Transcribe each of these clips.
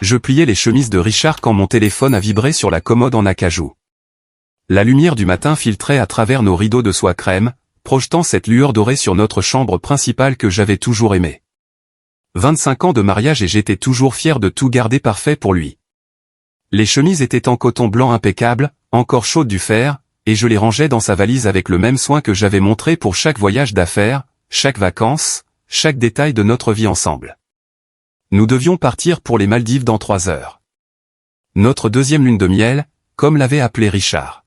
Je pliais les chemises de Richard quand mon téléphone a vibré sur la commode en acajou. La lumière du matin filtrait à travers nos rideaux de soie crème, projetant cette lueur dorée sur notre chambre principale que j'avais toujours aimée. 25 ans de mariage et j'étais toujours fier de tout garder parfait pour lui. Les chemises étaient en coton blanc impeccable, encore chaudes du fer, et je les rangeais dans sa valise avec le même soin que j'avais montré pour chaque voyage d'affaires, chaque vacances, chaque détail de notre vie ensemble. Nous devions partir pour les Maldives dans 3 heures. Notre deuxième lune de miel, comme l'avait appelé Richard.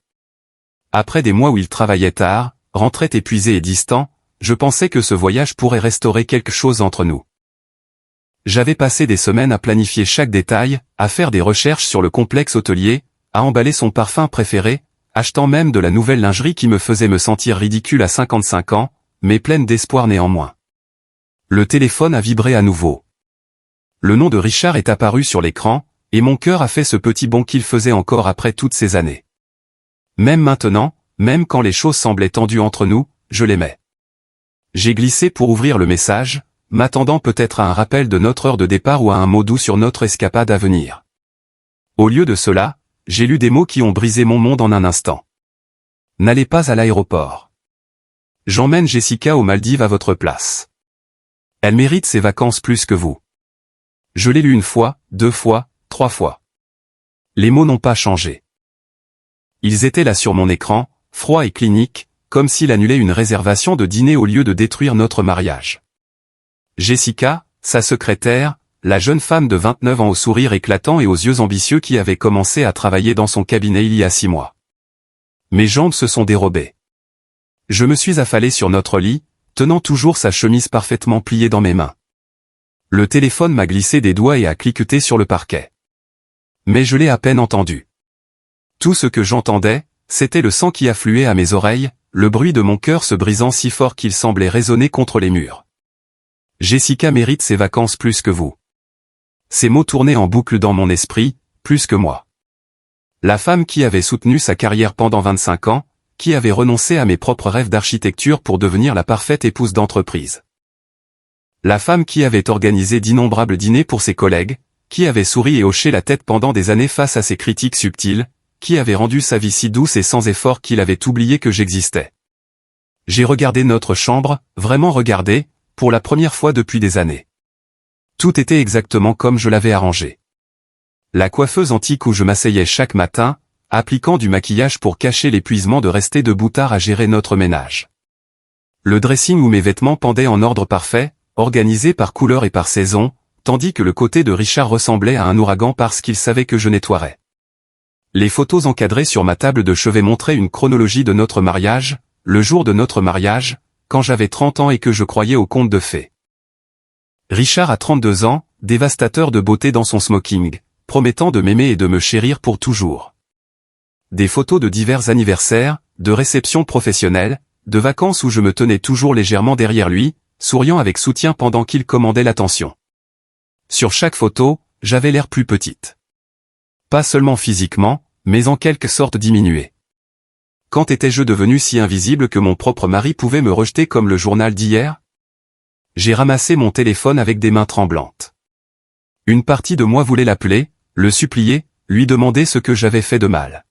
Après des mois où il travaillait tard, rentrait épuisé et distant, je pensais que ce voyage pourrait restaurer quelque chose entre nous. J'avais passé des semaines à planifier chaque détail, à faire des recherches sur le complexe hôtelier, à emballer son parfum préféré, achetant même de la nouvelle lingerie qui me faisait me sentir ridicule à 55 ans, mais pleine d'espoir néanmoins. Le téléphone a vibré à nouveau. Le nom de Richard est apparu sur l'écran, et mon cœur a fait ce petit bond qu'il faisait encore après toutes ces années. Même maintenant, même quand les choses semblaient tendues entre nous, je l'aimais. J'ai glissé pour ouvrir le message, m'attendant peut-être à un rappel de notre heure de départ ou à un mot doux sur notre escapade à venir. Au lieu de cela, j'ai lu des mots qui ont brisé mon monde en un instant. N'allez pas à l'aéroport. J'emmène Jessica aux Maldives à votre place. Elle mérite ses vacances plus que vous. Je l'ai lu 1 fois, 2 fois, 3 fois. Les mots n'ont pas changé. Ils étaient là sur mon écran, froids et cliniques, comme s'il annulait une réservation de dîner au lieu de détruire notre mariage. Jessica, sa secrétaire, la jeune femme de 29 ans au sourire éclatant et aux yeux ambitieux qui avait commencé à travailler dans son cabinet il y a 6 mois. Mes jambes se sont dérobées. Je me suis affalé sur notre lit, tenant toujours sa chemise parfaitement pliée dans mes mains. Le téléphone m'a glissé des doigts et a cliqueté sur le parquet. Mais je l'ai à peine entendu. Tout ce que j'entendais, c'était le sang qui affluait à mes oreilles, le bruit de mon cœur se brisant si fort qu'il semblait résonner contre les murs. Jessica mérite ses vacances plus que vous. Ces mots tournaient en boucle dans mon esprit, plus que moi. La femme qui avait soutenu sa carrière pendant 25 ans, qui avait renoncé à mes propres rêves d'architecture pour devenir la parfaite épouse d'entreprise. La femme qui avait organisé d'innombrables dîners pour ses collègues, qui avait souri et hoché la tête pendant des années face à ses critiques subtiles, qui avait rendu sa vie si douce et sans effort qu'il avait oublié que j'existais. J'ai regardé notre chambre, vraiment regardé, pour la première fois depuis des années. Tout était exactement comme je l'avais arrangé. La coiffeuse antique où je m'asseyais chaque matin, appliquant du maquillage pour cacher l'épuisement de rester debout tard à gérer notre ménage. Le dressing où mes vêtements pendaient en ordre parfait, organisés par couleur et par saison, tandis que le côté de Richard ressemblait à un ouragan parce qu'il savait que je nettoierais. Les photos encadrées sur ma table de chevet montraient une chronologie de notre mariage, le jour de notre mariage, quand j'avais 30 ans et que je croyais aux contes de fées. Richard a 32 ans, dévastateur de beauté dans son smoking, promettant de m'aimer et de me chérir pour toujours. Des photos de divers anniversaires, de réceptions professionnelles, de vacances où je me tenais toujours légèrement derrière lui, souriant avec soutien pendant qu'il commandait l'attention. Sur chaque photo, j'avais l'air plus petite. Pas seulement physiquement, mais en quelque sorte diminué. Quand étais-je devenu si invisible que mon propre mari pouvait me rejeter comme le journal d'hier? J'ai ramassé mon téléphone avec des mains tremblantes. Une partie de moi voulait l'appeler, le supplier, lui demander ce que j'avais fait de mal.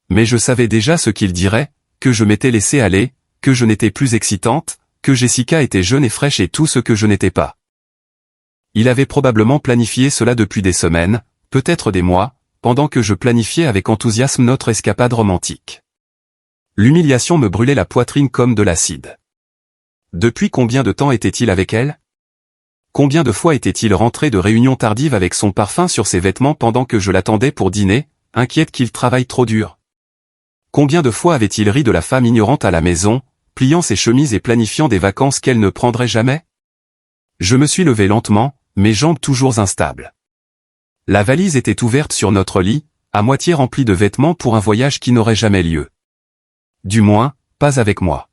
Mais je savais déjà ce qu'il dirait, que je m'étais laissé aller, que je n'étais plus excitante, que Jessica était jeune et fraîche et tout ce que je n'étais pas. Il avait probablement planifié cela depuis des semaines, peut-être des mois, pendant que je planifiais avec enthousiasme notre escapade romantique. L'humiliation me brûlait la poitrine comme de l'acide. Depuis combien de temps était-il avec elle? Combien de fois était-il rentré de réunions tardives avec son parfum sur ses vêtements pendant que je l'attendais pour dîner, inquiète qu'il travaille trop dur? Combien de fois avait-il ri de la femme ignorante à la maison, pliant ses chemises et planifiant des vacances qu'elle ne prendrait jamais? Je me suis levé lentement, mes jambes toujours instables. La valise était ouverte sur notre lit, à moitié remplie de vêtements pour un voyage qui n'aurait jamais lieu. Du moins, pas avec moi.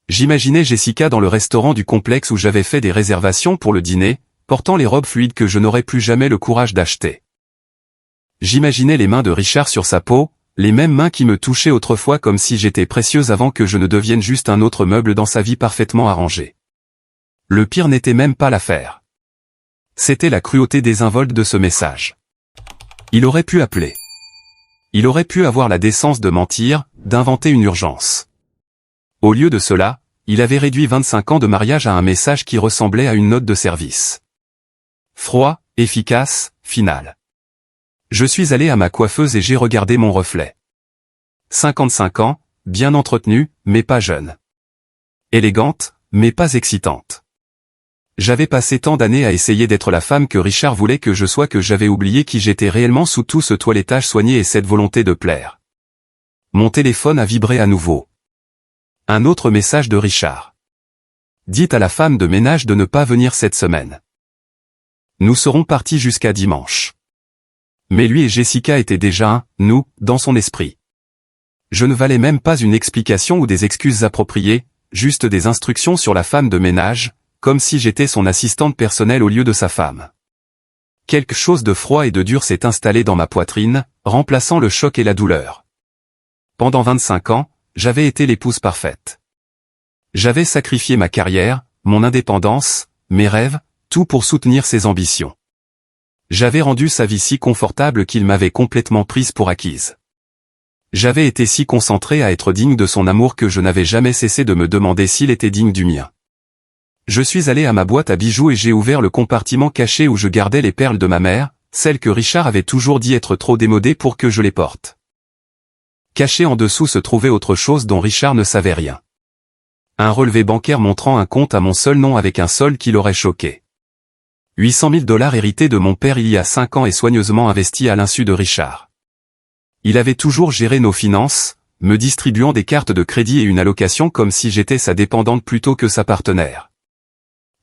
J'imaginais Jessica dans le restaurant du complexe où j'avais fait des réservations pour le dîner, portant les robes fluides que je n'aurais plus jamais le courage d'acheter. J'imaginais les mains de Richard sur sa peau, les mêmes mains qui me touchaient autrefois comme si j'étais précieuse avant que je ne devienne juste un autre meuble dans sa vie parfaitement arrangée. Le pire n'était même pas l'affaire. C'était la cruauté désinvolte de ce message. Il aurait pu appeler. Il aurait pu avoir la décence de mentir, d'inventer une urgence. Au lieu de cela, il avait réduit 25 ans de mariage à un message qui ressemblait à une note de service. Froid, efficace, final. Je suis allé à ma coiffeuse et j'ai regardé mon reflet. 55 ans, bien entretenue, mais pas jeune. Élégante, mais pas excitante. J'avais passé tant d'années à essayer d'être la femme que Richard voulait que je sois que j'avais oublié qui j'étais réellement sous tout ce toilettage soigné et cette volonté de plaire. Mon téléphone a vibré à nouveau. Un autre message de Richard. Dites à la femme de ménage de ne pas venir cette semaine. Nous serons partis jusqu'à dimanche. Mais lui et Jessica étaient déjà un « nous » dans son esprit. Je ne valais même pas une explication ou des excuses appropriées, juste des instructions sur la femme de ménage, comme si j'étais son assistante personnelle au lieu de sa femme. Quelque chose de froid et de dur s'est installé dans ma poitrine, remplaçant le choc et la douleur. Pendant 25 ans, j'avais été l'épouse parfaite. J'avais sacrifié ma carrière, mon indépendance, mes rêves, tout pour soutenir ses ambitions. J'avais rendu sa vie si confortable qu'il m'avait complètement prise pour acquise. J'avais été si concentré à être digne de son amour que je n'avais jamais cessé de me demander s'il était digne du mien. Je suis allé à ma boîte à bijoux et j'ai ouvert le compartiment caché où je gardais les perles de ma mère, celles que Richard avait toujours dit être trop démodées pour que je les porte. Caché en dessous se trouvait autre chose dont Richard ne savait rien. Un relevé bancaire montrant un compte à mon seul nom avec un solde qui l'aurait choqué. 800 000 $ hérités de mon père il y a 5 ans et soigneusement investis à l'insu de Richard. Il avait toujours géré nos finances, me distribuant des cartes de crédit et une allocation comme si j'étais sa dépendante plutôt que sa partenaire.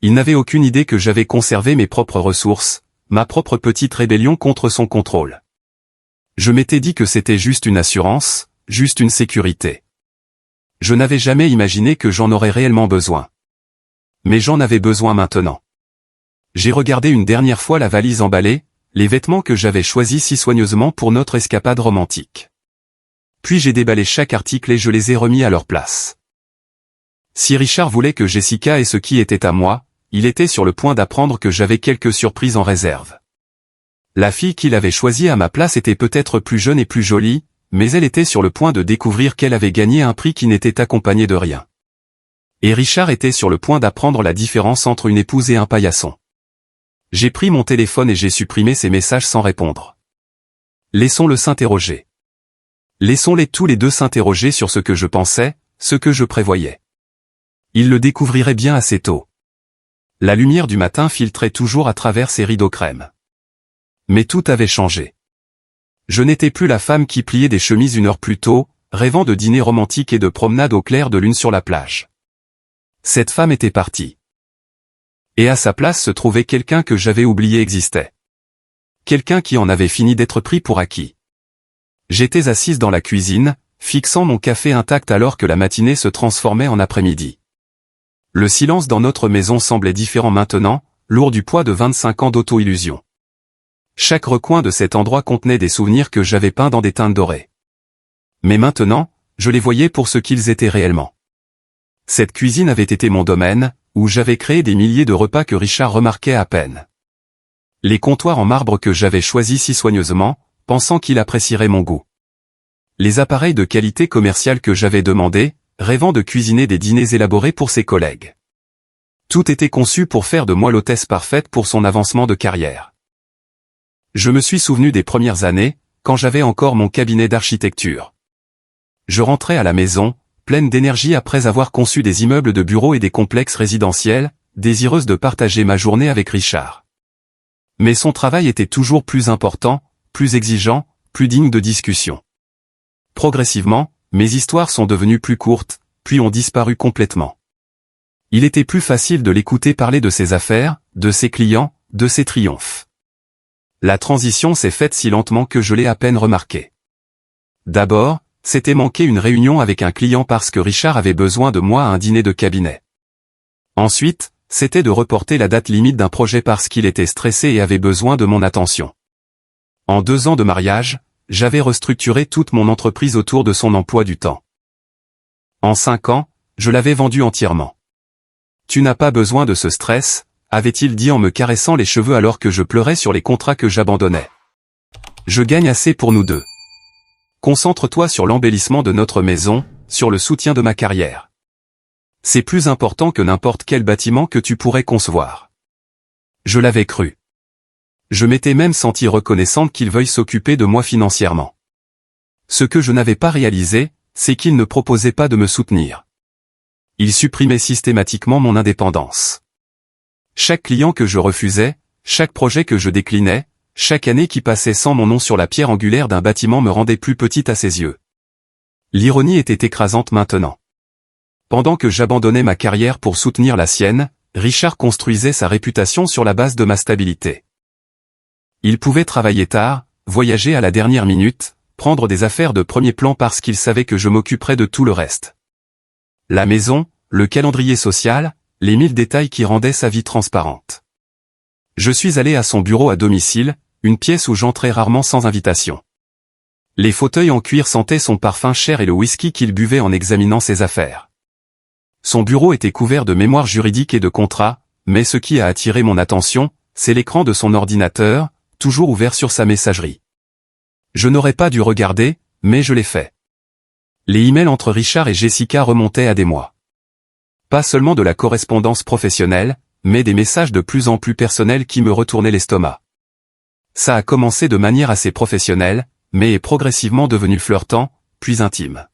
Il n'avait aucune idée que j'avais conservé mes propres ressources, ma propre petite rébellion contre son contrôle. Je m'étais dit que c'était juste une assurance, juste une sécurité. Je n'avais jamais imaginé que j'en aurais réellement besoin. Mais j'en avais besoin maintenant. J'ai regardé une dernière fois la valise emballée, les vêtements que j'avais choisis si soigneusement pour notre escapade romantique. Puis j'ai déballé chaque article et je les ai remis à leur place. Si Richard voulait que Jessica ait ce qui était à moi, il était sur le point d'apprendre que j'avais quelques surprises en réserve. La fille qu'il avait choisie à ma place était peut-être plus jeune et plus jolie, mais elle était sur le point de découvrir qu'elle avait gagné un prix qui n'était accompagné de rien. Et Richard était sur le point d'apprendre la différence entre une épouse et un paillasson. J'ai pris mon téléphone et j'ai supprimé ces messages sans répondre. Laissons-le s'interroger. Laissons-les tous les deux s'interroger sur ce que je pensais, ce que je prévoyais. Ils le découvriraient bien assez tôt. La lumière du matin filtrait toujours à travers ses rideaux crème. Mais tout avait changé. Je n'étais plus la femme qui pliait des chemises une heure plus tôt, rêvant de dîner romantique et de promenade au clair de lune sur la plage. Cette femme était partie. Et à sa place se trouvait quelqu'un que j'avais oublié existait. Quelqu'un qui en avait fini d'être pris pour acquis. J'étais assise dans la cuisine, fixant mon café intact alors que la matinée se transformait en après-midi. Le silence dans notre maison semblait différent maintenant, lourd du poids de 25 ans d'auto-illusion. Chaque recoin de cet endroit contenait des souvenirs que j'avais peints dans des teintes dorées. Mais maintenant, je les voyais pour ce qu'ils étaient réellement. Cette cuisine avait été mon domaine, où j'avais créé des milliers de repas que Richard remarquait à peine. Les comptoirs en marbre que j'avais choisis si soigneusement, pensant qu'il apprécierait mon goût. Les appareils de qualité commerciale que j'avais demandés, rêvant de cuisiner des dîners élaborés pour ses collègues. Tout était conçu pour faire de moi l'hôtesse parfaite pour son avancement de carrière. Je me suis souvenu des premières années, quand j'avais encore mon cabinet d'architecture. Je rentrais à la maison, pleine d'énergie après avoir conçu des immeubles de bureaux et des complexes résidentiels, désireuse de partager ma journée avec Richard. Mais son travail était toujours plus important, plus exigeant, plus digne de discussion. Progressivement, mes histoires sont devenues plus courtes, puis ont disparu complètement. Il était plus facile de l'écouter parler de ses affaires, de ses clients, de ses triomphes. La transition s'est faite si lentement que je l'ai à peine remarqué. D'abord, c'était manquer une réunion avec un client parce que Richard avait besoin de moi à un dîner de cabinet. Ensuite, c'était de reporter la date limite d'un projet parce qu'il était stressé et avait besoin de mon attention. En 2 ans de mariage, j'avais restructuré toute mon entreprise autour de son emploi du temps. En 5 ans, je l'avais vendu entièrement. Tu n'as pas besoin de ce stress, avait-il dit en me caressant les cheveux alors que je pleurais sur les contrats que j'abandonnais. Je gagne assez pour nous deux. Concentre-toi sur l'embellissement de notre maison, sur le soutien de ma carrière. C'est plus important que n'importe quel bâtiment que tu pourrais concevoir. Je l'avais cru. Je m'étais même senti reconnaissante qu'il veuille s'occuper de moi financièrement. Ce que je n'avais pas réalisé, c'est qu'il ne proposait pas de me soutenir. Il supprimait systématiquement mon indépendance. Chaque client que je refusais, chaque projet que je déclinais, chaque année qui passait sans mon nom sur la pierre angulaire d'un bâtiment me rendait plus petite à ses yeux. L'ironie était écrasante maintenant. Pendant que j'abandonnais ma carrière pour soutenir la sienne, Richard construisait sa réputation sur la base de ma stabilité. Il pouvait travailler tard, voyager à la dernière minute, prendre des affaires de premier plan parce qu'il savait que je m'occuperais de tout le reste. La maison, le calendrier social, les 1000 détails qui rendaient sa vie transparente. Je suis allé à son bureau à domicile, une pièce où j'entrais rarement sans invitation. Les fauteuils en cuir sentaient son parfum cher et le whisky qu'il buvait en examinant ses affaires. Son bureau était couvert de mémoires juridiques et de contrats, mais ce qui a attiré mon attention, c'est l'écran de son ordinateur, toujours ouvert sur sa messagerie. Je n'aurais pas dû regarder, mais je l'ai fait. Les emails entre Richard et Jessica remontaient à des mois. Pas seulement de la correspondance professionnelle, mais des messages de plus en plus personnels qui me retournaient l'estomac. Ça a commencé de manière assez professionnelle, mais est progressivement devenu flirtant, puis intime.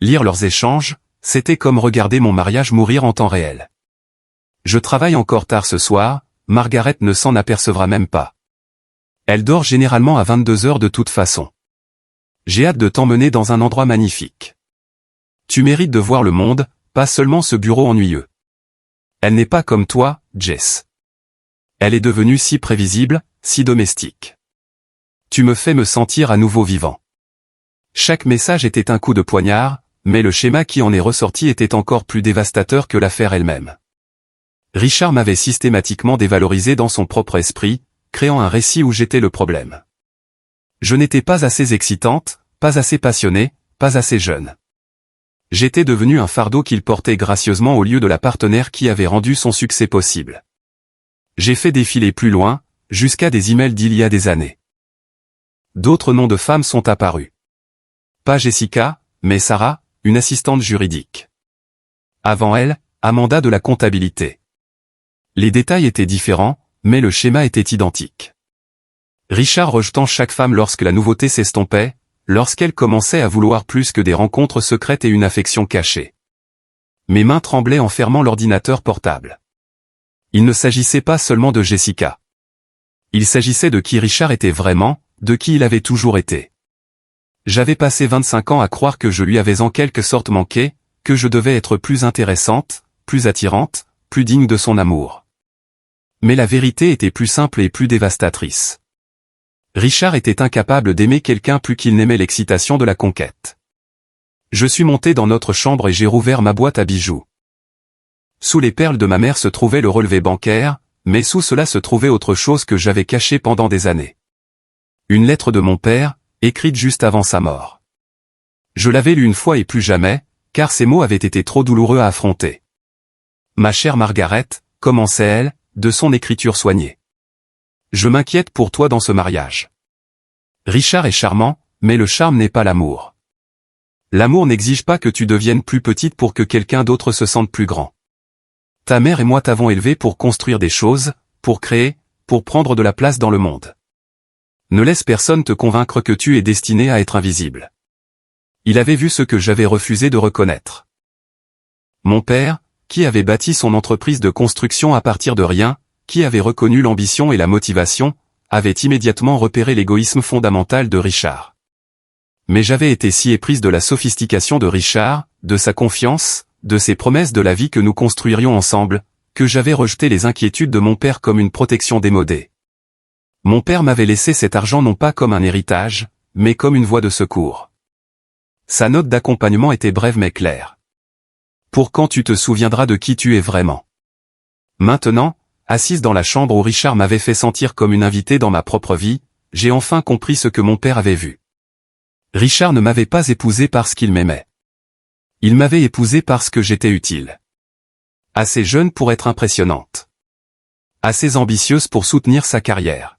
Lire leurs échanges, c'était comme regarder mon mariage mourir en temps réel. Je travaille encore tard ce soir, Margaret ne s'en apercevra même pas. Elle dort généralement à 22 heures de toute façon. J'ai hâte de t'emmener dans un endroit magnifique. Tu mérites de voir le monde, pas seulement ce bureau ennuyeux. Elle n'est pas comme toi, Jess. Elle est devenue si prévisible, si domestique. Tu me fais me sentir à nouveau vivant. Chaque message était un coup de poignard, mais le schéma qui en est ressorti était encore plus dévastateur que l'affaire elle-même. Richard m'avait systématiquement dévalorisé dans son propre esprit, créant un récit où j'étais le problème. Je n'étais pas assez excitante, pas assez passionnée, pas assez jeune. J'étais devenu un fardeau qu'il portait gracieusement au lieu de la partenaire qui avait rendu son succès possible. J'ai fait défiler plus loin, jusqu'à des emails d'il y a des années. D'autres noms de femmes sont apparus. Pas Jessica, mais Sarah, une assistante juridique. Avant elle, Amanda de la comptabilité. Les détails étaient différents, mais le schéma était identique. Richard rejetant chaque femme lorsque la nouveauté s'estompait, lorsqu'elle commençait à vouloir plus que des rencontres secrètes et une affection cachée. Mes mains tremblaient en fermant l'ordinateur portable. Il ne s'agissait pas seulement de Jessica. Il s'agissait de qui Richard était vraiment, de qui il avait toujours été. J'avais passé 25 ans à croire que je lui avais en quelque sorte manqué, que je devais être plus intéressante, plus attirante, plus digne de son amour. Mais la vérité était plus simple et plus dévastatrice. Richard était incapable d'aimer quelqu'un plus qu'il n'aimait l'excitation de la conquête. Je suis monté dans notre chambre et j'ai rouvert ma boîte à bijoux. Sous les perles de ma mère se trouvait le relevé bancaire, mais sous cela se trouvait autre chose que j'avais caché pendant des années. Une lettre de mon père, écrite juste avant sa mort. Je l'avais lue une fois et plus jamais, car ces mots avaient été trop douloureux à affronter. Ma chère Margaret, commençait-elle, de son écriture soignée. Je m'inquiète pour toi dans ce mariage. Richard est charmant, mais le charme n'est pas l'amour. L'amour n'exige pas que tu deviennes plus petite pour que quelqu'un d'autre se sente plus grand. Ta mère et moi t'avons élevé pour construire des choses, pour créer, pour prendre de la place dans le monde. Ne laisse personne te convaincre que tu es destiné à être invisible. Il avait vu ce que j'avais refusé de reconnaître. Mon père, qui avait bâti son entreprise de construction à partir de rien, qui avait reconnu l'ambition et la motivation, avait immédiatement repéré l'égoïsme fondamental de Richard. Mais j'avais été si éprise de la sophistication de Richard, de sa confiance, de ses promesses de la vie que nous construirions ensemble, que j'avais rejeté les inquiétudes de mon père comme une protection démodée. Mon père m'avait laissé cet argent non pas comme un héritage, mais comme une voie de secours. Sa note d'accompagnement était brève mais claire. Pour quand tu te souviendras de qui tu es vraiment. Maintenant, assise dans la chambre où Richard m'avait fait sentir comme une invitée dans ma propre vie, j'ai enfin compris ce que mon père avait vu. Richard ne m'avait pas épousé parce qu'il m'aimait. Il m'avait épousé parce que j'étais utile. Assez jeune pour être impressionnante. Assez ambitieuse pour soutenir sa carrière.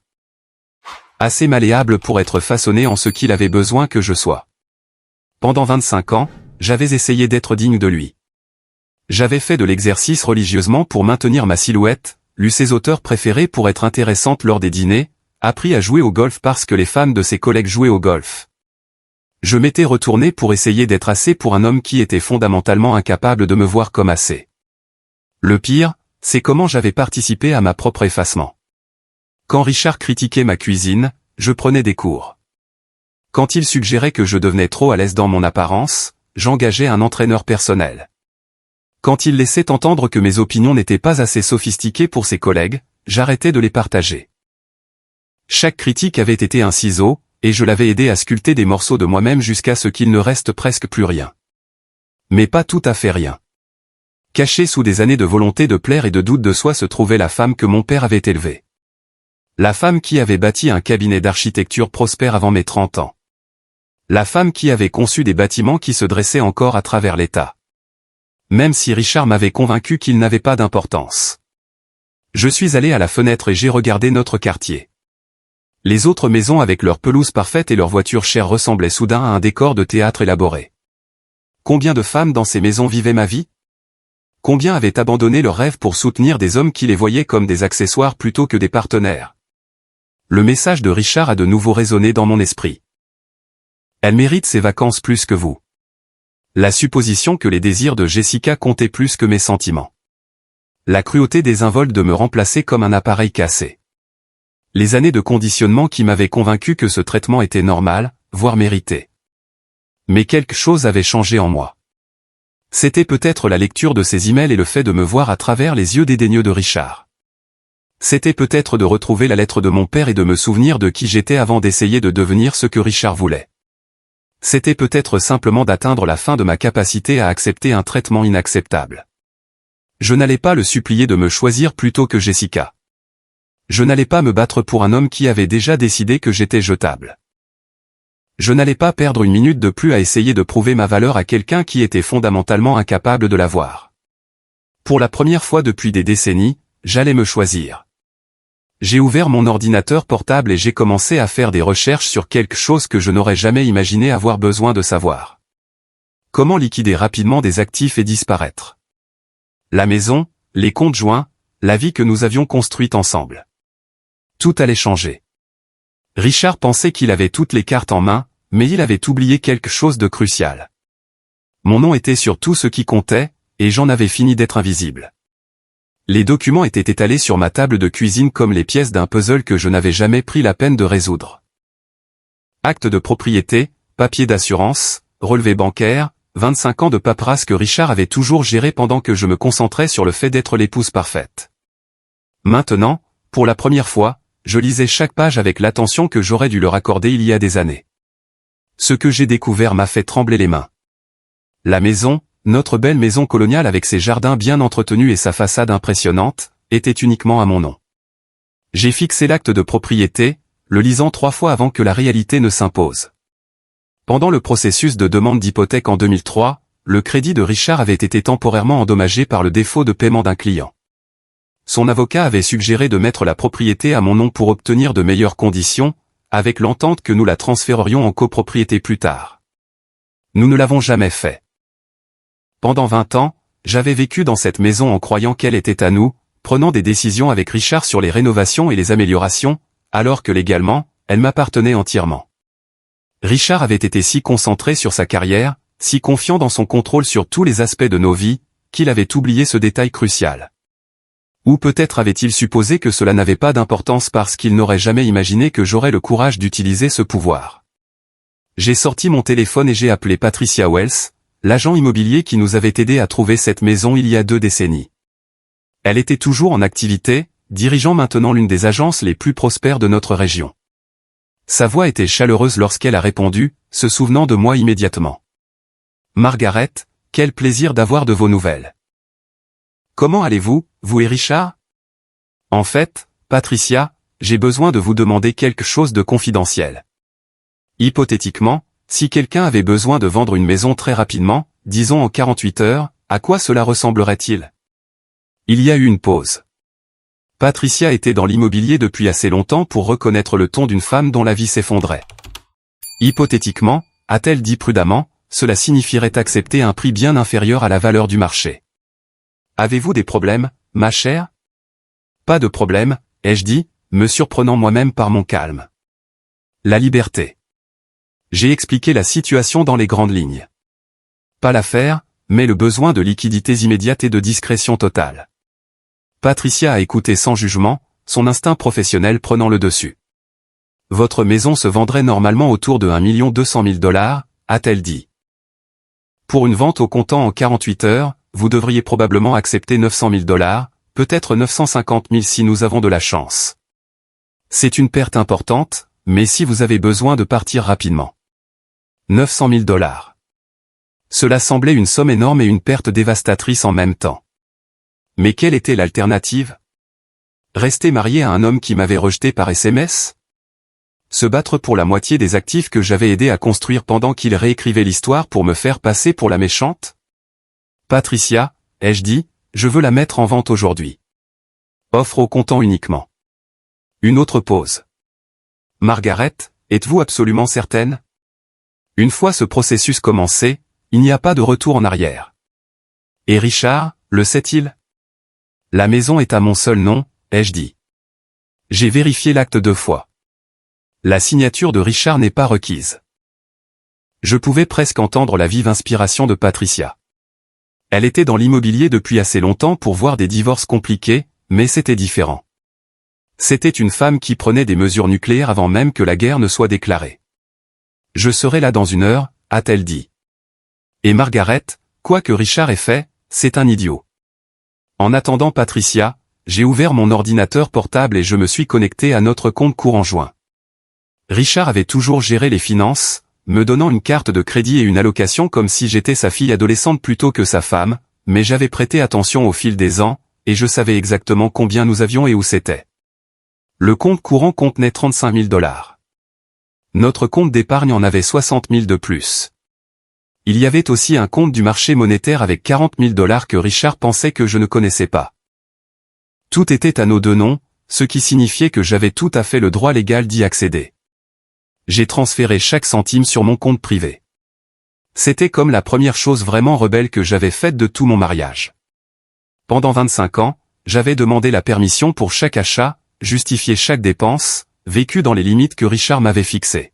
Assez malléable pour être façonnée en ce qu'il avait besoin que je sois. Pendant 25 ans, j'avais essayé d'être digne de lui. J'avais fait de l'exercice religieusement pour maintenir ma silhouette, lu ses auteurs préférés pour être intéressante lors des dîners, appris à jouer au golf parce que les femmes de ses collègues jouaient au golf. Je m'étais retourné pour essayer d'être assez pour un homme qui était fondamentalement incapable de me voir comme assez. Le pire, c'est comment j'avais participé à ma propre effacement. Quand Richard critiquait ma cuisine, je prenais des cours. Quand il suggérait que je devenais trop à l'aise dans mon apparence, j'engageais un entraîneur personnel. Quand il laissait entendre que mes opinions n'étaient pas assez sophistiquées pour ses collègues, j'arrêtais de les partager. Chaque critique avait été un ciseau, et je l'avais aidé à sculpter des morceaux de moi-même jusqu'à ce qu'il ne reste presque plus rien. Mais pas tout à fait rien. Cachée sous des années de volonté de plaire et de doute de soi se trouvait la femme que mon père avait élevée. La femme qui avait bâti un cabinet d'architecture prospère avant mes 30 ans. La femme qui avait conçu des bâtiments qui se dressaient encore à travers l'État. Même si Richard m'avait convaincu qu'il n'avait pas d'importance. Je suis allé à la fenêtre et j'ai regardé notre quartier. Les autres maisons avec leurs pelouses parfaites et leurs voitures chères ressemblaient soudain à un décor de théâtre élaboré. Combien de femmes dans ces maisons vivaient ma vie ? Combien avaient abandonné leurs rêves pour soutenir des hommes qui les voyaient comme des accessoires plutôt que des partenaires ? Le message de Richard a de nouveau résonné dans mon esprit. Elle mérite ses vacances plus que vous. La supposition que les désirs de Jessica comptaient plus que mes sentiments. La cruauté désinvolte de me remplacer comme un appareil cassé. Les années de conditionnement qui m'avaient convaincu que ce traitement était normal, voire mérité. Mais quelque chose avait changé en moi. C'était peut-être la lecture de ses emails et le fait de me voir à travers les yeux dédaigneux de Richard. C'était peut-être de retrouver la lettre de mon père et de me souvenir de qui j'étais avant d'essayer de devenir ce que Richard voulait. C'était peut-être simplement d'atteindre la fin de ma capacité à accepter un traitement inacceptable. Je n'allais pas le supplier de me choisir plutôt que Jessica. Je n'allais pas me battre pour un homme qui avait déjà décidé que j'étais jetable. Je n'allais pas perdre une minute de plus à essayer de prouver ma valeur à quelqu'un qui était fondamentalement incapable de l'avoir. Pour la première fois depuis des décennies, j'allais me choisir. J'ai ouvert mon ordinateur portable et j'ai commencé à faire des recherches sur quelque chose que je n'aurais jamais imaginé avoir besoin de savoir. Comment liquider rapidement des actifs et disparaître. La maison, les comptes joints, la vie que nous avions construite ensemble. Tout allait changer. Richard pensait qu'il avait toutes les cartes en main, mais il avait oublié quelque chose de crucial. Mon nom était sur tout ce qui comptait, et j'en avais fini d'être invisible. Les documents étaient étalés sur ma table de cuisine comme les pièces d'un puzzle que je n'avais jamais pris la peine de résoudre. Acte de propriété, papier d'assurance, relevé bancaire, 25 ans de paperasse que Richard avait toujours géré pendant que je me concentrais sur le fait d'être l'épouse parfaite. Maintenant, pour la première fois, je lisais chaque page avec l'attention que j'aurais dû leur accorder il y a des années. Ce que j'ai découvert m'a fait trembler les mains. La maison, notre belle maison coloniale avec ses jardins bien entretenus et sa façade impressionnante, était uniquement à mon nom. J'ai fixé l'acte de propriété, le lisant 3 fois avant que la réalité ne s'impose. Pendant le processus de demande d'hypothèque en 2003, le crédit de Richard avait été temporairement endommagé par le défaut de paiement d'un client. Son avocat avait suggéré de mettre la propriété à mon nom pour obtenir de meilleures conditions, avec l'entente que nous la transférerions en copropriété plus tard. Nous ne l'avons jamais fait. Pendant 20 ans, j'avais vécu dans cette maison en croyant qu'elle était à nous, prenant des décisions avec Richard sur les rénovations et les améliorations, alors que légalement, elle m'appartenait entièrement. Richard avait été si concentré sur sa carrière, si confiant dans son contrôle sur tous les aspects de nos vies, qu'il avait oublié ce détail crucial. Ou peut-être avait-il supposé que cela n'avait pas d'importance parce qu'il n'aurait jamais imaginé que j'aurais le courage d'utiliser ce pouvoir. J'ai sorti mon téléphone et j'ai appelé Patricia Wells, l'agent immobilier qui nous avait aidé à trouver cette maison il y a 2 décennies. Elle était toujours en activité, dirigeant maintenant l'une des agences les plus prospères de notre région. Sa voix était chaleureuse lorsqu'elle a répondu, se souvenant de moi immédiatement. « Margaret, quel plaisir d'avoir de vos nouvelles. Comment allez-vous, vous et Richard ? En fait, Patricia, j'ai besoin de vous demander quelque chose de confidentiel. Hypothétiquement, si quelqu'un avait besoin de vendre une maison très rapidement, disons en 48 heures, à quoi cela ressemblerait-il ? » Il y a eu une pause. Patricia était dans l'immobilier depuis assez longtemps pour reconnaître le ton d'une femme dont la vie s'effondrait. Hypothétiquement, a-t-elle dit prudemment, cela signifierait accepter un prix bien inférieur à la valeur du marché. Avez-vous des problèmes, ma chère? Pas de problème, ai-je dit, me surprenant moi-même par mon calme. La liberté. J'ai expliqué la situation dans les grandes lignes. Pas l'affaire, mais le besoin de liquidités immédiates et de discrétion totale. Patricia a écouté sans jugement, son instinct professionnel prenant le dessus. Votre maison se vendrait normalement autour de 1 200 000 $, a-t-elle dit. Pour une vente au comptant en 48 heures, vous devriez probablement accepter 900 000 $, peut-être 950 000 si nous avons de la chance. C'est une perte importante, mais si vous avez besoin de partir rapidement. 900 000 $. Cela semblait une somme énorme et une perte dévastatrice en même temps. Mais quelle était l'alternative? Rester marié à un homme qui m'avait rejeté par SMS? Se battre pour la moitié des actifs que j'avais aidé à construire pendant qu'il réécrivait l'histoire pour me faire passer pour la méchante? Patricia, ai-je dit, je veux la mettre en vente aujourd'hui. Offre au comptant uniquement. Une autre pause. Margaret, êtes-vous absolument certaine? Une fois ce processus commencé, il n'y a pas de retour en arrière. Et Richard, le sait-il? La maison est à mon seul nom, ai-je dit. J'ai vérifié l'acte 2 fois. La signature de Richard n'est pas requise. Je pouvais presque entendre la vive inspiration de Patricia. Elle était dans l'immobilier depuis assez longtemps pour voir des divorces compliqués, mais c'était différent. C'était une femme qui prenait des mesures nucléaires avant même que la guerre ne soit déclarée. Je serai là dans 1 heure, a-t-elle dit. Et Margaret, quoi que Richard ait fait, c'est un idiot. En attendant Patricia, j'ai ouvert mon ordinateur portable et je me suis connecté à notre compte courant joint. Richard avait toujours géré les finances, me donnant une carte de crédit et une allocation comme si j'étais sa fille adolescente plutôt que sa femme, mais j'avais prêté attention au fil des ans, et je savais exactement combien nous avions et où c'était. Le compte courant contenait 35 000 $. Notre compte d'épargne en avait 60 000 de plus. Il y avait aussi un compte du marché monétaire avec 40 000 $ que Richard pensait que je ne connaissais pas. Tout était à nos 2 noms, ce qui signifiait que j'avais tout à fait le droit légal d'y accéder. J'ai transféré chaque centime sur mon compte privé. C'était comme la première chose vraiment rebelle que j'avais faite de tout mon mariage. Pendant 25 ans, j'avais demandé la permission pour chaque achat, justifié chaque dépense, vécu dans les limites que Richard m'avait fixées.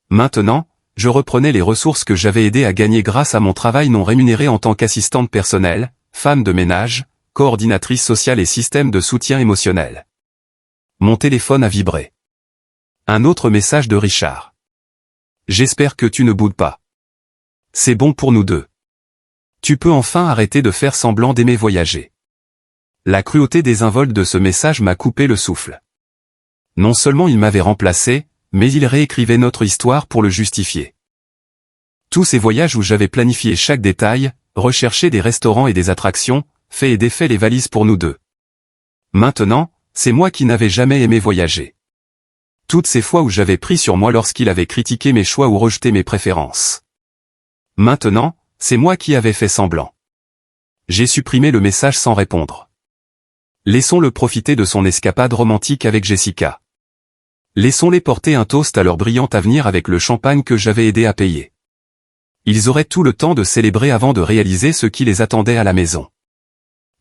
Maintenant, je reprenais les ressources que j'avais aidé à gagner grâce à mon travail non rémunéré en tant qu'assistante personnelle, femme de ménage, coordinatrice sociale et système de soutien émotionnel. Mon téléphone a vibré. Un autre message de Richard. J'espère que tu ne boudes pas. C'est bon pour nous deux. Tu peux enfin arrêter de faire semblant d'aimer voyager. La cruauté désinvolte de ce message m'a coupé le souffle. Non seulement il m'avait remplacé, mais il réécrivait notre histoire pour le justifier. Tous ces voyages où j'avais planifié chaque détail, recherché des restaurants et des attractions, fait et défait les valises pour nous deux. Maintenant, c'est moi qui n'avais jamais aimé voyager. Toutes ces fois où j'avais pris sur moi lorsqu'il avait critiqué mes choix ou rejeté mes préférences. Maintenant, c'est moi qui avais fait semblant. J'ai supprimé le message sans répondre. Laissons-le profiter de son escapade romantique avec Jessica. Laissons-les porter un toast à leur brillant avenir avec le champagne que j'avais aidé à payer. Ils auraient tout le temps de célébrer avant de réaliser ce qui les attendait à la maison.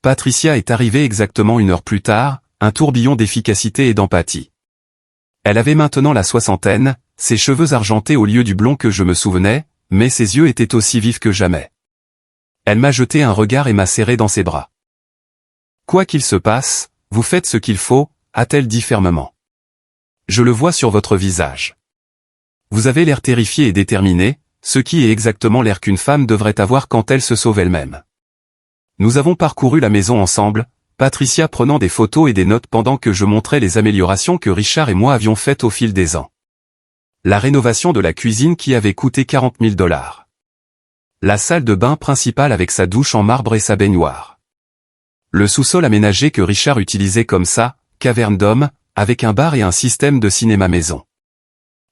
Patricia est arrivée exactement 1 heure plus tard, un tourbillon d'efficacité et d'empathie. Elle avait maintenant la soixantaine, ses cheveux argentés au lieu du blond que je me souvenais, mais ses yeux étaient aussi vifs que jamais. Elle m'a jeté un regard et m'a serré dans ses bras. Quoi qu'il se passe, vous faites ce qu'il faut, a-t-elle dit fermement. Je le vois sur votre visage. Vous avez l'air terrifié et déterminé, ce qui est exactement l'air qu'une femme devrait avoir quand elle se sauve elle-même. Nous avons parcouru la maison ensemble, Patricia prenant des photos et des notes pendant que je montrais les améliorations que Richard et moi avions faites au fil des ans. La rénovation de la cuisine qui avait coûté 40 000 $. La salle de bain principale avec sa douche en marbre et sa baignoire. Le sous-sol aménagé que Richard utilisait comme ça, caverne d'homme, avec un bar et un système de cinéma maison.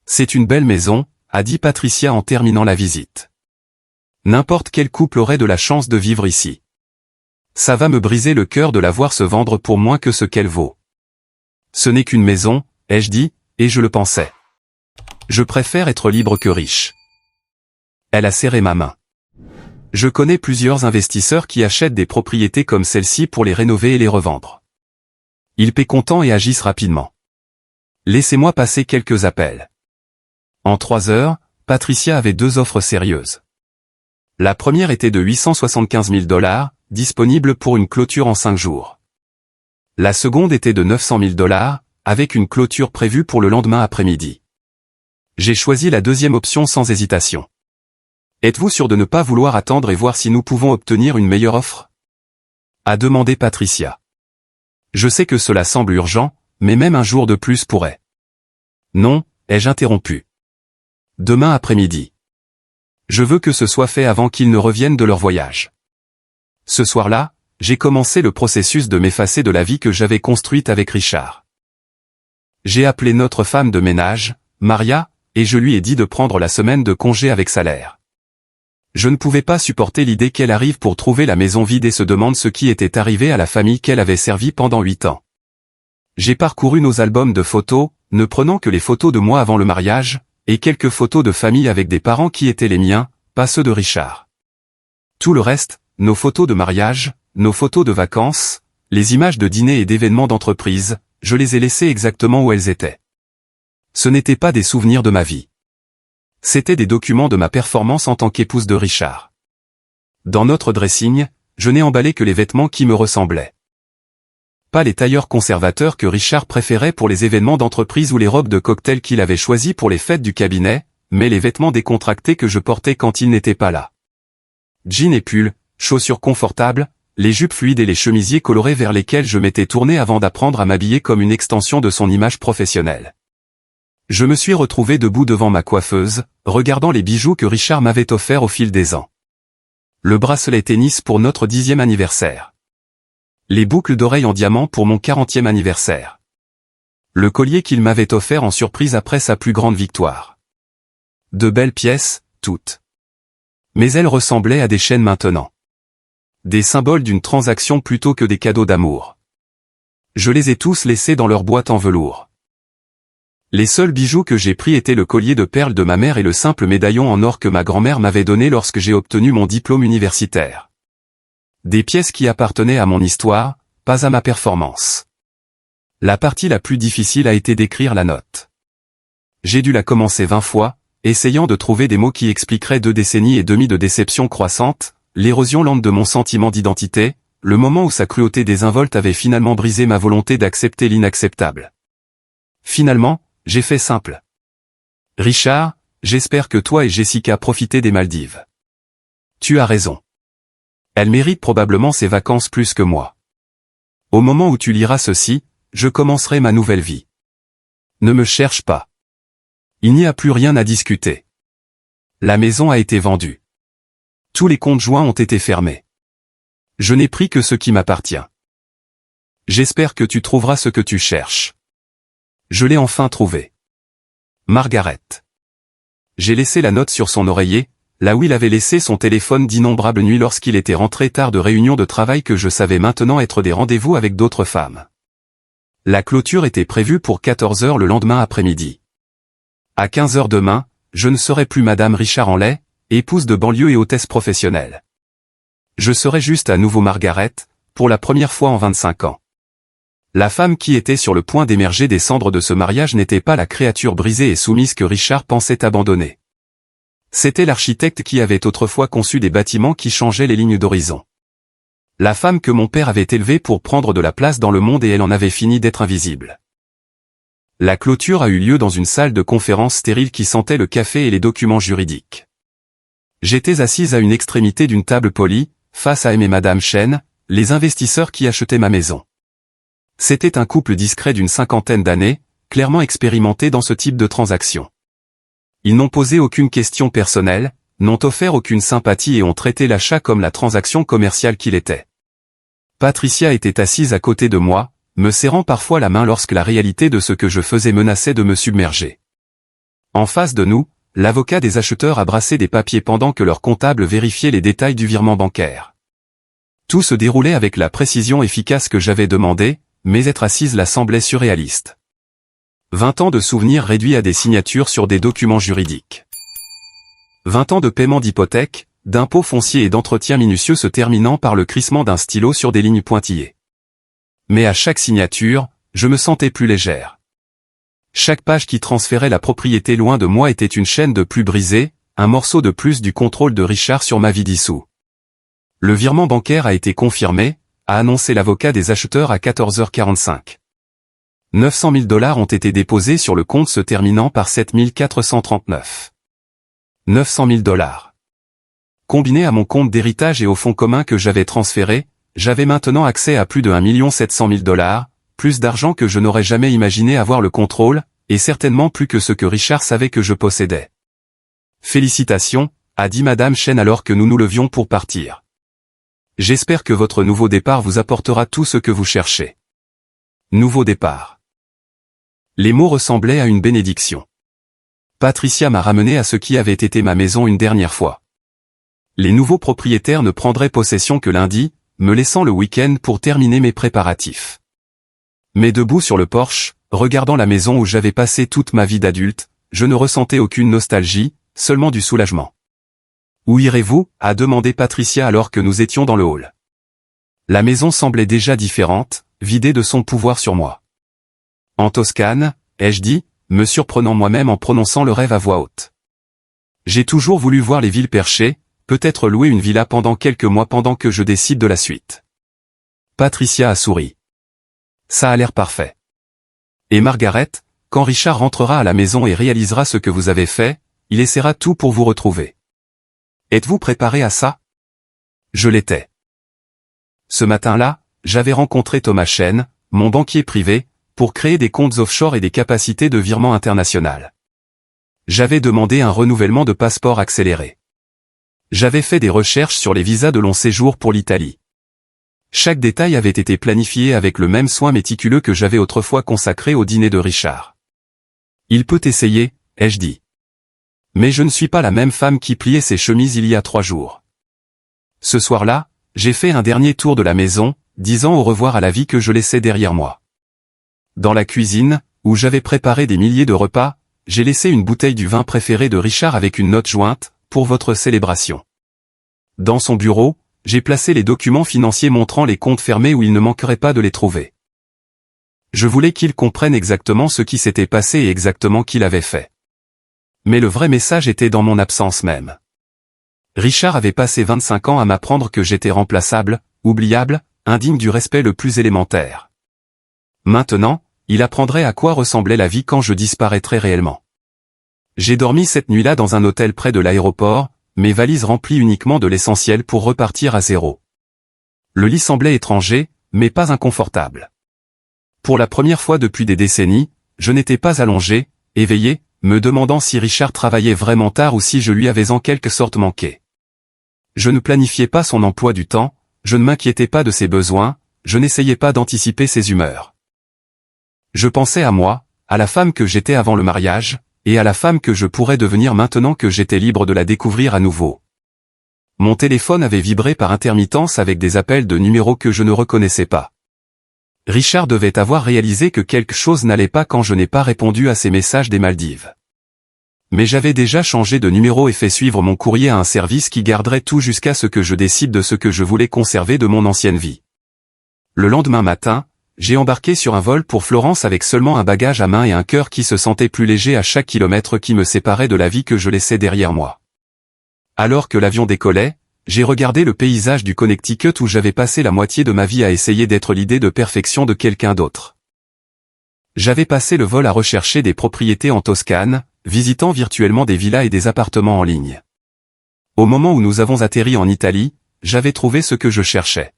C'est une belle maison, a dit Patricia en terminant la visite. N'importe quel couple aurait de la chance de vivre ici. Ça va me briser le cœur de la voir se vendre pour moins que ce qu'elle vaut. Ce n'est qu'une maison, ai-je dit, et je le pensais. Je préfère être libre que riche. Elle a serré ma main. Je connais plusieurs investisseurs qui achètent des propriétés comme celle-ci pour les rénover et les revendre. Ils paient comptant et agissent rapidement. Laissez-moi passer quelques appels. En 3 heures, Patricia avait 2 offres sérieuses. La première était de 875 000 $, disponible pour une clôture en 5 jours. La seconde était de 900 000 $, avec une clôture prévue pour le lendemain après-midi. J'ai choisi la deuxième option sans hésitation. Êtes-vous sûr de ne pas vouloir attendre et voir si nous pouvons obtenir une meilleure offre? A demandé Patricia. Je sais que cela semble urgent, mais même un jour de plus pourrait. Non, ai-je interrompu. Demain après-midi. Je veux que ce soit fait avant qu'ils ne reviennent de leur voyage. Ce soir-là, j'ai commencé le processus de m'effacer de la vie que j'avais construite avec Richard. J'ai appelé notre femme de ménage, Maria, et je lui ai dit de prendre la semaine de congé avec salaire. Je ne pouvais pas supporter l'idée qu'elle arrive pour trouver la maison vide et se demande ce qui était arrivé à la famille qu'elle avait servie pendant 8 ans. J'ai parcouru nos albums de photos, ne prenant que les photos de moi avant le mariage, et quelques photos de famille avec des parents qui étaient les miens, pas ceux de Richard. Tout le reste, nos photos de mariage, nos photos de vacances, les images de dîners et d'événements d'entreprise, je les ai laissées exactement où elles étaient. Ce n'étaient pas des souvenirs de ma vie. C'étaient des documents de ma performance en tant qu'épouse de Richard. Dans notre dressing, je n'ai emballé que les vêtements qui me ressemblaient. Pas les tailleurs conservateurs que Richard préférait pour les événements d'entreprise ou les robes de cocktail qu'il avait choisies pour les fêtes du cabinet, mais les vêtements décontractés que je portais quand il n'était pas là. Jeans et pulls, chaussures confortables, les jupes fluides et les chemisiers colorés vers lesquels je m'étais tourné avant d'apprendre à m'habiller comme une extension de son image professionnelle. Je me suis retrouvé debout devant ma coiffeuse, regardant les bijoux que Richard m'avait offerts au fil des ans. Le bracelet tennis pour notre 10e anniversaire. Les boucles d'oreilles en diamant pour mon 40e anniversaire. Le collier qu'il m'avait offert en surprise après sa plus grande victoire. De belles pièces, toutes. Mais elles ressemblaient à des chaînes maintenant. Des symboles d'une transaction plutôt que des cadeaux d'amour. Je les ai tous laissés dans leur boîte en velours. Les seuls bijoux que j'ai pris étaient le collier de perles de ma mère et le simple médaillon en or que ma grand-mère m'avait donné lorsque j'ai obtenu mon diplôme universitaire. Des pièces qui appartenaient à mon histoire, pas à ma performance. La partie la plus difficile a été d'écrire la note. J'ai dû la commencer 20 fois, essayant de trouver des mots qui expliqueraient 2 décennies et demie de déception croissante, l'érosion lente de mon sentiment d'identité, le moment où sa cruauté désinvolte avait finalement brisé ma volonté d'accepter l'inacceptable. Finalement, j'ai fait simple. Richard, j'espère que toi et Jessica profitez des Maldives. Tu as raison. Elle mérite probablement ses vacances plus que moi. Au moment où tu liras ceci, je commencerai ma nouvelle vie. Ne me cherche pas. Il n'y a plus rien à discuter. La maison a été vendue. Tous les comptes joints ont été fermés. Je n'ai pris que ce qui m'appartient. J'espère que tu trouveras ce que tu cherches. Je l'ai enfin trouvé. Margaret. J'ai laissé la note sur son oreiller, là où il avait laissé son téléphone d'innombrables nuits lorsqu'il était rentré tard de réunions de travail que je savais maintenant être des rendez-vous avec d'autres femmes. La clôture était prévue pour 14 heures le lendemain après-midi. À 15 heures demain, je ne serai plus Madame Richard en lait, épouse de banlieue et hôtesse professionnelle. Je serai juste à nouveau Margaret, pour la première fois en 25 ans. La femme qui était sur le point d'émerger des cendres de ce mariage n'était pas la créature brisée et soumise que Richard pensait abandonner. C'était l'architecte qui avait autrefois conçu des bâtiments qui changeaient les lignes d'horizon. La femme que mon père avait élevée pour prendre de la place dans le monde et elle en avait fini d'être invisible. La clôture a eu lieu dans une salle de conférence stérile qui sentait le café et les documents juridiques. J'étais assise à une extrémité d'une table polie, face à M et Madame Chen, les investisseurs qui achetaient ma maison. C'était un couple discret d'une 50aine d'années, clairement expérimenté dans ce type de transaction. Ils n'ont posé aucune question personnelle, n'ont offert aucune sympathie et ont traité l'achat comme la transaction commerciale qu'il était. Patricia était assise à côté de moi, me serrant parfois la main lorsque la réalité de ce que je faisais menaçait de me submerger. En face de nous, l'avocat des acheteurs a brassé des papiers pendant que leur comptable vérifiait les détails du virement bancaire. Tout se déroulait avec la précision efficace que j'avais demandé, mais être assise là semblait surréaliste. 20 ans de souvenirs réduits à des signatures sur des documents juridiques. 20 ans de paiement d'hypothèque, d'impôts fonciers et d'entretien minutieux se terminant par le crissement d'un stylo sur des lignes pointillées. Mais à chaque signature, je me sentais plus légère. Chaque page qui transférait la propriété loin de moi était une chaîne de plus brisée, un morceau de plus du contrôle de Richard sur ma vie dissous. Le virement bancaire a été confirmé, a annoncé l'avocat des acheteurs à 14h45. 900 000 $ ont été déposés sur le compte se terminant par 7 439. 900 000 $. Combiné à mon compte d'héritage et au fonds commun que j'avais transféré, j'avais maintenant accès à plus de 1 700 000 $, plus d'argent que je n'aurais jamais imaginé avoir le contrôle, et certainement plus que ce que Richard savait que je possédais. Félicitations, a dit Madame Chen alors que nous nous levions pour partir. J'espère que votre nouveau départ vous apportera tout ce que vous cherchez. Nouveau départ. Les mots ressemblaient à une bénédiction. Patricia m'a ramené à ce qui avait été ma maison une dernière fois. Les nouveaux propriétaires ne prendraient possession que lundi, me laissant le week-end pour terminer mes préparatifs. Mais debout sur le porche, regardant la maison où j'avais passé toute ma vie d'adulte, je ne ressentais aucune nostalgie, seulement du soulagement. « Où irez-vous » a demandé Patricia alors que nous étions dans le hall. La maison semblait déjà différente, vidée de son pouvoir sur moi. « En Toscane » ai-je dit, me surprenant moi-même en prononçant le rêve à voix haute. J'ai toujours voulu voir les villes perchées, peut-être louer une villa pendant quelques mois pendant que je décide de la suite. Patricia a souri. Ça a l'air parfait. Et Margaret, quand Richard rentrera à la maison et réalisera ce que vous avez fait, il essaiera tout pour vous retrouver. Êtes-vous préparé à ça? Je l'étais. Ce matin-là, j'avais rencontré Thomas Chen, mon banquier privé, pour créer des comptes offshore et des capacités de virement international. J'avais demandé un renouvellement de passeport accéléré. J'avais fait des recherches sur les visas de long séjour pour l'Italie. Chaque détail avait été planifié avec le même soin méticuleux que j'avais autrefois consacré au dîner de Richard. Il peut essayer, ai-je dit. Mais je ne suis pas la même femme qui pliait ses chemises il y a 3 jours. Ce soir-là, j'ai fait un dernier tour de la maison, disant au revoir à la vie que je laissais derrière moi. Dans la cuisine, où j'avais préparé des milliers de repas, j'ai laissé une bouteille du vin préféré de Richard avec une note jointe, pour votre célébration. Dans son bureau, j'ai placé les documents financiers montrant les comptes fermés où il ne manquerait pas de les trouver. Je voulais qu'il comprenne exactement ce qui s'était passé et exactement qui l'avait fait. Mais le vrai message était dans mon absence même. Richard avait passé 25 ans à m'apprendre que j'étais remplaçable, oubliable, indigne du respect le plus élémentaire. Maintenant, il apprendrait à quoi ressemblait la vie quand je disparaîtrais réellement. J'ai dormi cette nuit-là dans un hôtel près de l'aéroport, mes valises remplies uniquement de l'essentiel pour repartir à zéro. Le lit semblait étranger, mais pas inconfortable. Pour la première fois depuis des décennies, je n'étais pas allongé, éveillé, me demandant si Richard travaillait vraiment tard ou si je lui avais en quelque sorte manqué. Je ne planifiais pas son emploi du temps, je ne m'inquiétais pas de ses besoins, je n'essayais pas d'anticiper ses humeurs. Je pensais à moi, à la femme que j'étais avant le mariage, et à la femme que je pourrais devenir maintenant que j'étais libre de la découvrir à nouveau. Mon téléphone avait vibré par intermittence avec des appels de numéros que je ne reconnaissais pas. Richard devait avoir réalisé que quelque chose n'allait pas quand je n'ai pas répondu à ses messages des Maldives. Mais j'avais déjà changé de numéro et fait suivre mon courrier à un service qui garderait tout jusqu'à ce que je décide de ce que je voulais conserver de mon ancienne vie. Le lendemain matin, j'ai embarqué sur un vol pour Florence avec seulement un bagage à main et un cœur qui se sentait plus léger à chaque kilomètre qui me séparait de la vie que je laissais derrière moi. Alors que l'avion décollait, j'ai regardé le paysage du Connecticut où j'avais passé la moitié de ma vie à essayer d'être l'idée de perfection de quelqu'un d'autre. J'avais passé le vol à rechercher des propriétés en Toscane, visitant virtuellement des villas et des appartements en ligne. Au moment où nous avons atterri en Italie, j'avais trouvé ce que je cherchais.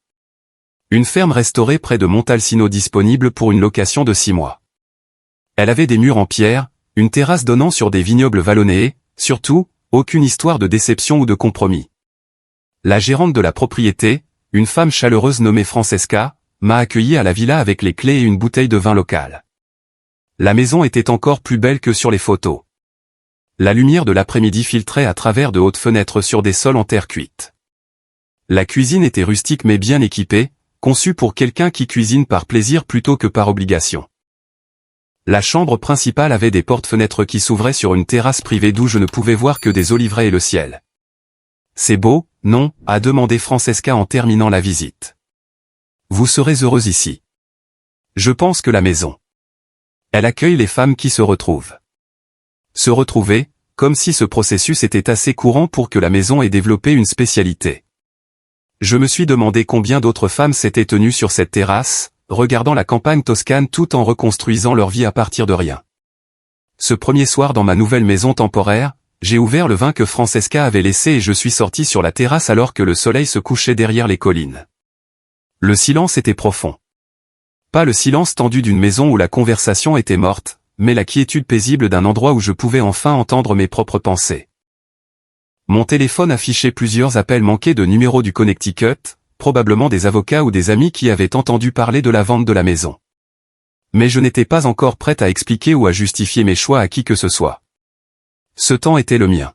Une ferme restaurée près de Montalcino disponible pour une location de 6 mois. Elle avait des murs en pierre, une terrasse donnant sur des vignobles vallonnés, surtout, aucune histoire de déception ou de compromis. La gérante de la propriété, une femme chaleureuse nommée Francesca, m'a accueilli à la villa avec les clés et une bouteille de vin local. La maison était encore plus belle que sur les photos. La lumière de l'après-midi filtrait à travers de hautes fenêtres sur des sols en terre cuite. La cuisine était rustique mais bien équipée, conçue pour quelqu'un qui cuisine par plaisir plutôt que par obligation. La chambre principale avait des portes-fenêtres qui s'ouvraient sur une terrasse privée d'où je ne pouvais voir que des oliveraies et le ciel. « C'est beau, non ?» a demandé Francesca en terminant la visite. « Vous serez heureuse ici. Je pense que la maison. Elle accueille les femmes qui se retrouvent. » Se retrouver, comme si ce processus était assez courant pour que la maison ait développé une spécialité. Je me suis demandé combien d'autres femmes s'étaient tenues sur cette terrasse, regardant la campagne toscane tout en reconstruisant leur vie à partir de rien. Ce premier soir dans ma nouvelle maison temporaire, j'ai ouvert le vin que Francesca avait laissé et je suis sorti sur la terrasse alors que le soleil se couchait derrière les collines. Le silence était profond. Pas le silence tendu d'une maison où la conversation était morte, mais la quiétude paisible d'un endroit où je pouvais enfin entendre mes propres pensées. Mon téléphone affichait plusieurs appels manqués de numéros du Connecticut, probablement des avocats ou des amis qui avaient entendu parler de la vente de la maison. Mais je n'étais pas encore prête à expliquer ou à justifier mes choix à qui que ce soit. Ce temps était le mien.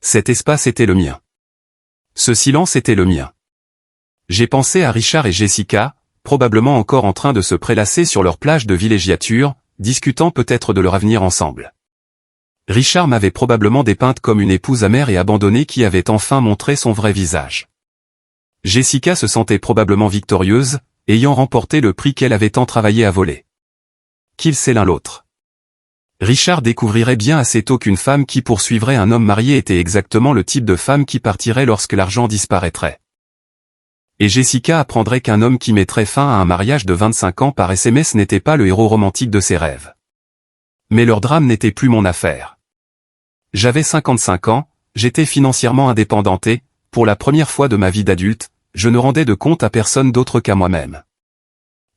Cet espace était le mien. Ce silence était le mien. J'ai pensé à Richard et Jessica, probablement encore en train de se prélasser sur leur plage de villégiature, discutant peut-être de leur avenir ensemble. Richard m'avait probablement dépeinte comme une épouse amère et abandonnée qui avait enfin montré son vrai visage. Jessica se sentait probablement victorieuse, ayant remporté le prix qu'elle avait tant travaillé à voler. Qu'ils sait l'un l'autre. Richard découvrirait bien assez tôt qu'une femme qui poursuivrait un homme marié était exactement le type de femme qui partirait lorsque l'argent disparaîtrait. Et Jessica apprendrait qu'un homme qui mettrait fin à un mariage de 25 ans par SMS n'était pas le héros romantique de ses rêves. Mais leur drame n'était plus mon affaire. J'avais 55 ans, j'étais financièrement indépendante et, pour la première fois de ma vie d'adulte, je ne rendais de compte à personne d'autre qu'à moi-même.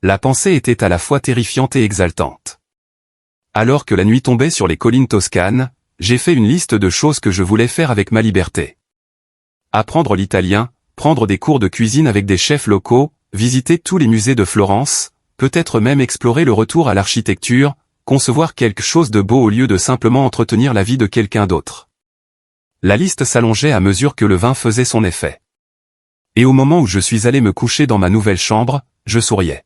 La pensée était à la fois terrifiante et exaltante. Alors que la nuit tombait sur les collines toscanes, j'ai fait une liste de choses que je voulais faire avec ma liberté. Apprendre l'italien, prendre des cours de cuisine avec des chefs locaux, visiter tous les musées de Florence, peut-être même explorer le retour à l'architecture, concevoir quelque chose de beau au lieu de simplement entretenir la vie de quelqu'un d'autre. La liste s'allongeait à mesure que le vin faisait son effet. Et au moment où je suis allé me coucher dans ma nouvelle chambre, je souriais.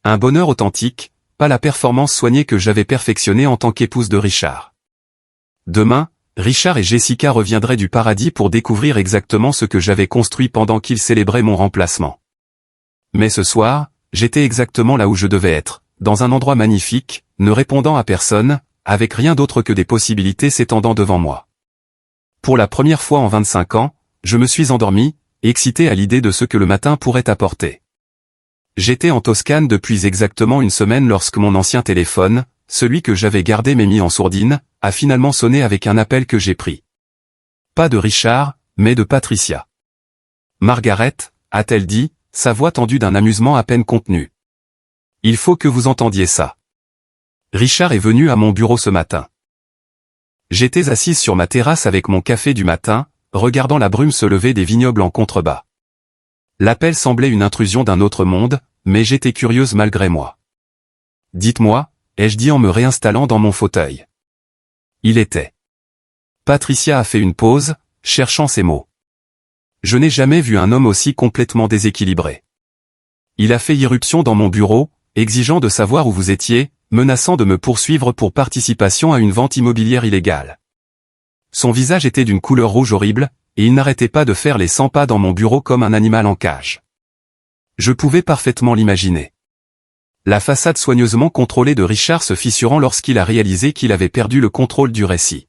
Un bonheur authentique, pas la performance soignée que j'avais perfectionnée en tant qu'épouse de Richard. Demain, Richard et Jessica reviendraient du paradis pour découvrir exactement ce que j'avais construit pendant qu'ils célébraient mon remplacement. Mais ce soir, j'étais exactement là où je devais être, dans un endroit magnifique, ne répondant à personne, avec rien d'autre que des possibilités s'étendant devant moi. Pour la première fois en 25 ans, je me suis endormi, excité à l'idée de ce que le matin pourrait apporter. J'étais en Toscane depuis exactement une semaine lorsque mon ancien téléphone, celui que j'avais gardé mais mis en sourdine, a finalement sonné avec un appel que j'ai pris. Pas de Richard, mais de Patricia. « Margaret », a-t-elle dit, sa voix tendue d'un amusement à peine contenu. « Il faut que vous entendiez ça. Richard est venu à mon bureau ce matin. » J'étais assise sur ma terrasse avec mon café du matin, regardant la brume se lever des vignobles en contrebas. L'appel semblait une intrusion d'un autre monde, mais j'étais curieuse malgré moi. « Dites-moi », ai-je dit en me réinstallant dans mon fauteuil. Il était. Patricia a fait une pause, cherchant ses mots. Je n'ai jamais vu un homme aussi complètement déséquilibré. Il a fait irruption dans mon bureau, exigeant de savoir où vous étiez, menaçant de me poursuivre pour participation à une vente immobilière illégale. Son visage était d'une couleur rouge horrible, et il n'arrêtait pas de faire les 100 pas dans mon bureau comme un animal en cage. Je pouvais parfaitement l'imaginer. La façade soigneusement contrôlée de Richard se fissurant lorsqu'il a réalisé qu'il avait perdu le contrôle du récit.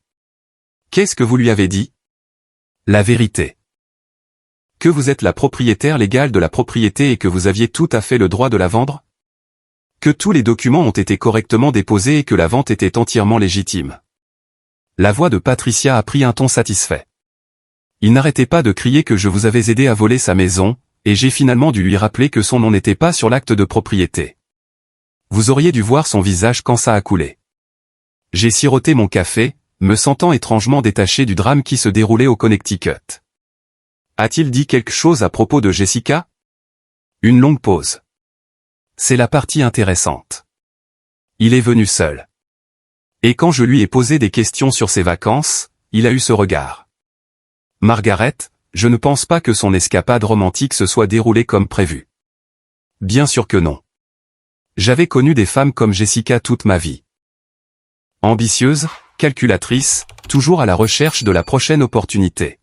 Qu'est-ce que vous lui avez dit? La vérité. Que vous êtes la propriétaire légale de la propriété et que vous aviez tout à fait le droit de la vendre? Que tous les documents ont été correctement déposés et que la vente était entièrement légitime. La voix de Patricia a pris un ton satisfait. Il n'arrêtait pas de crier que je vous avais aidé à voler sa maison, et j'ai finalement dû lui rappeler que son nom n'était pas sur l'acte de propriété. Vous auriez dû voir son visage quand ça a coulé. J'ai siroté mon café, me sentant étrangement détaché du drame qui se déroulait au Connecticut. A-t-il dit quelque chose à propos de Jessica? Une longue pause. C'est la partie intéressante. Il est venu seul. Et quand je lui ai posé des questions sur ses vacances, il a eu ce regard. Margaret, je ne pense pas que son escapade romantique se soit déroulée comme prévu. Bien sûr que non. J'avais connu des femmes comme Jessica toute ma vie. Ambitieuse, calculatrice, toujours à la recherche de la prochaine opportunité.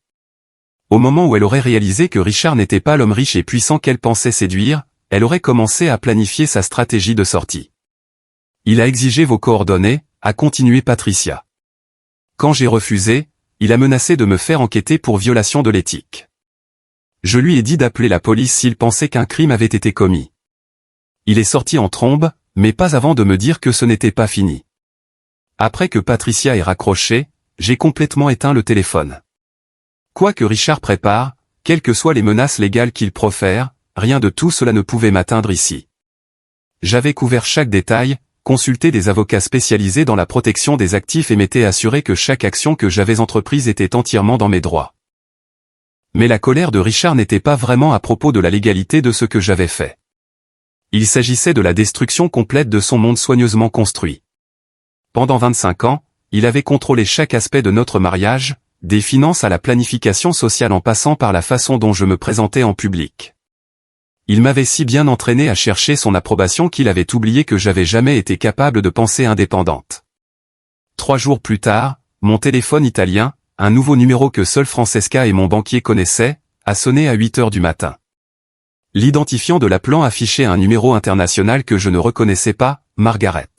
Au moment où elle aurait réalisé que Richard n'était pas l'homme riche et puissant qu'elle pensait séduire, elle aurait commencé à planifier sa stratégie de sortie. Il a exigé vos coordonnées, a continué Patricia. Quand j'ai refusé, il a menacé de me faire enquêter pour violation de l'éthique. Je lui ai dit d'appeler la police s'il pensait qu'un crime avait été commis. Il est sorti en trombe, mais pas avant de me dire que ce n'était pas fini. Après que Patricia ait raccroché, j'ai complètement éteint le téléphone. Quoi que Richard prépare, quelles que soient les menaces légales qu'il profère, rien de tout cela ne pouvait m'atteindre ici. J'avais couvert chaque détail, consulté des avocats spécialisés dans la protection des actifs et m'étais assuré que chaque action que j'avais entreprise était entièrement dans mes droits. Mais la colère de Richard n'était pas vraiment à propos de la légalité de ce que j'avais fait. Il s'agissait de la destruction complète de son monde soigneusement construit. Pendant 25 ans, il avait contrôlé chaque aspect de notre mariage, des finances à la planification sociale en passant par la façon dont je me présentais en public. Il m'avait si bien entraîné à chercher son approbation qu'il avait oublié que j'avais jamais été capable de penser indépendante. 3 jours plus tard, mon téléphone italien, un nouveau numéro que seul Francesca et mon banquier connaissaient, a sonné à 8 heures du matin. L'identifiant de l'appelant affichait un numéro international que je ne reconnaissais pas, Margaret.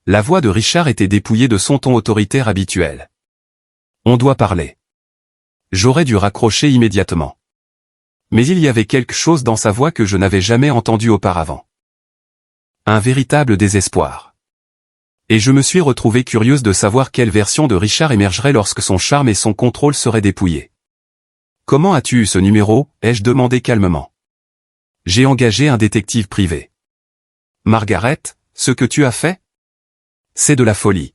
La voix de Richard était dépouillée de son ton autoritaire habituel. On doit parler. J'aurais dû raccrocher immédiatement. Mais il y avait quelque chose dans sa voix que je n'avais jamais entendu auparavant. Un véritable désespoir. Et je me suis retrouvée curieuse de savoir quelle version de Richard émergerait lorsque son charme et son contrôle seraient dépouillés. « Comment as-tu eu ce numéro ?» ai-je demandé calmement. « J'ai engagé un détective privé. »« Margaret, ce que tu as fait ? C'est de la folie.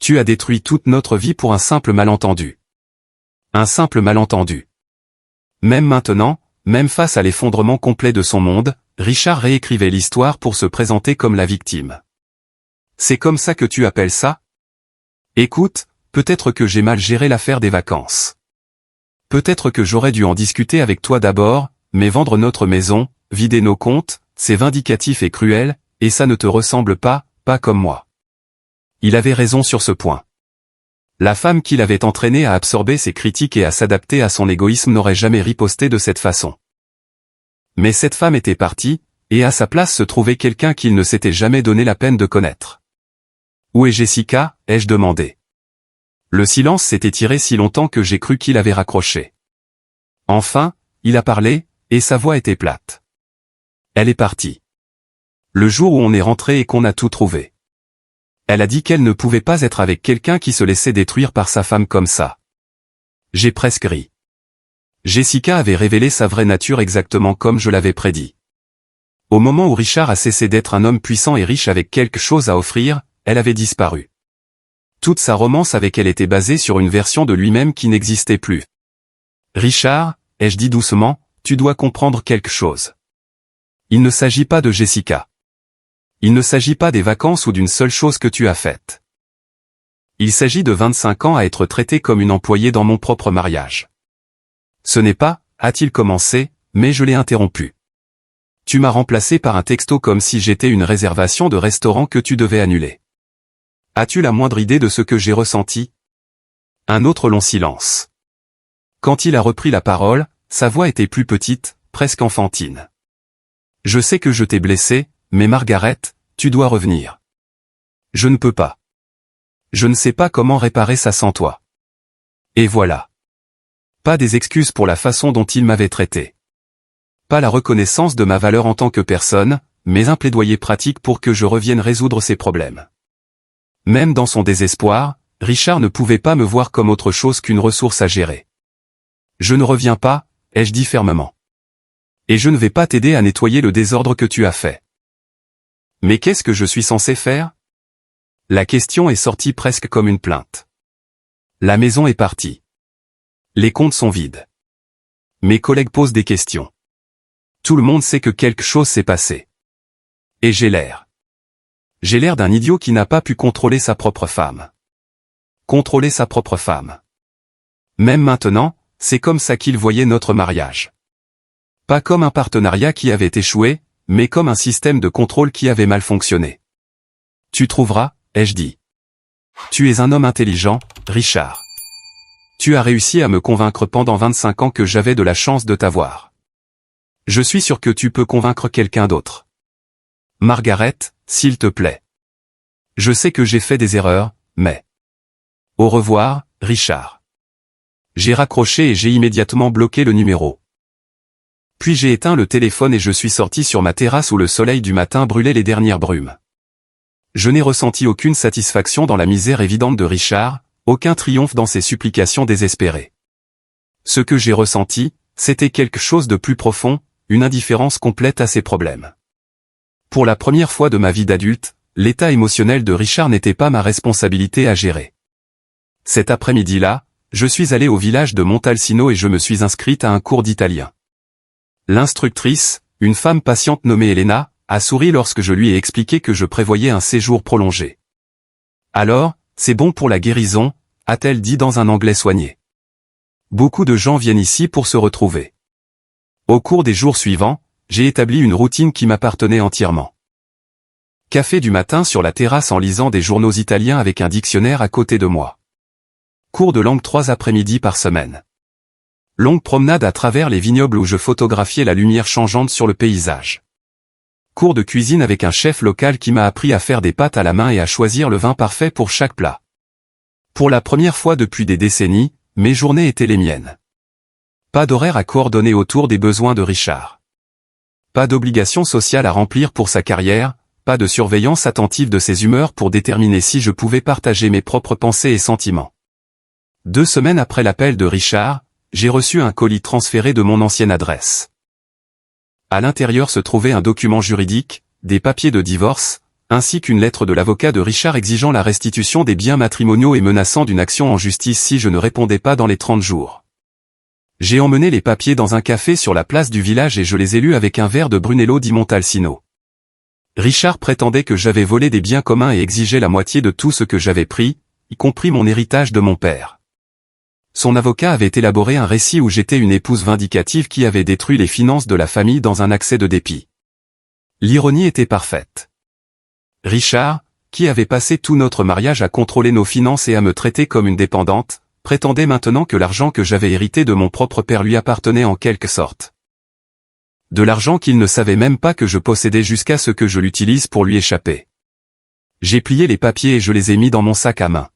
Tu as détruit toute notre vie pour un simple malentendu. Un simple malentendu. » Même maintenant, même face à l'effondrement complet de son monde, Richard réécrivait l'histoire pour se présenter comme la victime. « C'est comme ça que tu appelles ça ? Écoute, peut-être que j'ai mal géré l'affaire des vacances. Peut-être que j'aurais dû en discuter avec toi d'abord, mais vendre notre maison, vider nos comptes, c'est vindicatif et cruel, et ça ne te ressemble pas, pas comme moi. » Il avait raison sur ce point. La femme qui l'avait entraîné à absorber ses critiques et à s'adapter à son égoïsme n'aurait jamais riposté de cette façon. Mais cette femme était partie, et à sa place se trouvait quelqu'un qu'il ne s'était jamais donné la peine de connaître. « Où est Jessica ?» ai-je demandé. Le silence s'était tiré si longtemps que j'ai cru qu'il avait raccroché. Enfin, il a parlé, et sa voix était plate. Elle est partie. Le jour où on est rentré et qu'on a tout trouvé. Elle a dit qu'elle ne pouvait pas être avec quelqu'un qui se laissait détruire par sa femme comme ça. J'ai presque ri. Jessica avait révélé sa vraie nature exactement comme je l'avais prédit. Au moment où Richard a cessé d'être un homme puissant et riche avec quelque chose à offrir, elle avait disparu. Toute sa romance avec elle était basée sur une version de lui-même qui n'existait plus. Richard, ai-je dit doucement, tu dois comprendre quelque chose. Il ne s'agit pas de Jessica. Il ne s'agit pas des vacances ou d'une seule chose que tu as faite. Il s'agit de 25 ans à être traité comme une employée dans mon propre mariage. Ce n'est pas, a-t-il commencé, mais je l'ai interrompu. Tu m'as remplacé par un texto comme si j'étais une réservation de restaurant que tu devais annuler. As-tu la moindre idée de ce que j'ai ressenti ? Un autre long silence. Quand il a repris la parole, sa voix était plus petite, presque enfantine. Je sais que je t'ai blessé, mais Margaret, tu dois revenir. Je ne peux pas. Je ne sais pas comment réparer ça sans toi. Et voilà. Pas des excuses pour la façon dont il m'avait traité. Pas la reconnaissance de ma valeur en tant que personne, mais un plaidoyer pratique pour que je revienne résoudre ces problèmes. Même dans son désespoir, Richard ne pouvait pas me voir comme autre chose qu'une ressource à gérer. Je ne reviens pas, ai-je dit fermement. Et je ne vais pas t'aider à nettoyer le désordre que tu as fait. Mais qu'est-ce que je suis censé faire ? La question est sortie presque comme une plainte. La maison est partie. Les comptes sont vides. Mes collègues posent des questions. Tout le monde sait que quelque chose s'est passé. Et j'ai l'air. J'ai l'air d'un idiot qui n'a pas pu contrôler sa propre femme. Contrôler sa propre femme. Même maintenant, c'est comme ça qu'il voyait notre mariage. Pas comme un partenariat qui avait échoué, mais comme un système de contrôle qui avait mal fonctionné. Tu trouveras, ai-je dit. Tu es un homme intelligent, Richard. Tu as réussi à me convaincre pendant 25 ans que j'avais de la chance de t'avoir. Je suis sûr que tu peux convaincre quelqu'un d'autre. Margaret, s'il te plaît. Je sais que j'ai fait des erreurs, mais... Au revoir, Richard. J'ai raccroché et j'ai immédiatement bloqué le numéro. Puis j'ai éteint le téléphone et je suis sorti sur ma terrasse où le soleil du matin brûlait les dernières brumes. Je n'ai ressenti aucune satisfaction dans la misère évidente de Richard, aucun triomphe dans ses supplications désespérées. Ce que j'ai ressenti, c'était quelque chose de plus profond, une indifférence complète à ses problèmes. Pour la première fois de ma vie d'adulte, l'état émotionnel de Richard n'était pas ma responsabilité à gérer. Cet après-midi-là, je suis allé au village de Montalcino et je me suis inscrite à un cours d'italien. L'instructrice, une femme patiente nommée Elena, a souri lorsque je lui ai expliqué que je prévoyais un séjour prolongé. Alors, c'est bon pour la guérison, a-t-elle dit dans un anglais soigné. Beaucoup de gens viennent ici pour se retrouver. Au cours des jours suivants, j'ai établi une routine qui m'appartenait entièrement. Café du matin sur la terrasse en lisant des journaux italiens avec un dictionnaire à côté de moi. Cours de langue 3 après-midi par semaine. Longue promenade à travers les vignobles où je photographiais la lumière changeante sur le paysage. Cours de cuisine avec un chef local qui m'a appris à faire des pâtes à la main et à choisir le vin parfait pour chaque plat. Pour la première fois depuis des décennies, mes journées étaient les miennes. Pas d'horaire à coordonner autour des besoins de Richard. Pas d'obligation sociale à remplir pour sa carrière, pas de surveillance attentive de ses humeurs pour déterminer si je pouvais partager mes propres pensées et sentiments. 2 semaines après l'appel de Richard, j'ai reçu un colis transféré de mon ancienne adresse. À l'intérieur se trouvait un document juridique, des papiers de divorce, ainsi qu'une lettre de l'avocat de Richard exigeant la restitution des biens matrimoniaux et menaçant d'une action en justice si je ne répondais pas dans les 30 jours. J'ai emmené les papiers dans un café sur la place du village et je les ai lus avec un verre de Brunello di Montalcino. Richard prétendait que j'avais volé des biens communs et exigeait la moitié de tout ce que j'avais pris, y compris mon héritage de mon père. Son avocat avait élaboré un récit où j'étais une épouse vindicative qui avait détruit les finances de la famille dans un accès de dépit. L'ironie était parfaite. Richard, qui avait passé tout notre mariage à contrôler nos finances et à me traiter comme une dépendante, prétendait maintenant que l'argent que j'avais hérité de mon propre père lui appartenait en quelque sorte. De l'argent qu'il ne savait même pas que je possédais jusqu'à ce que je l'utilise pour lui échapper. J'ai plié les papiers et je les ai mis dans mon sac à main.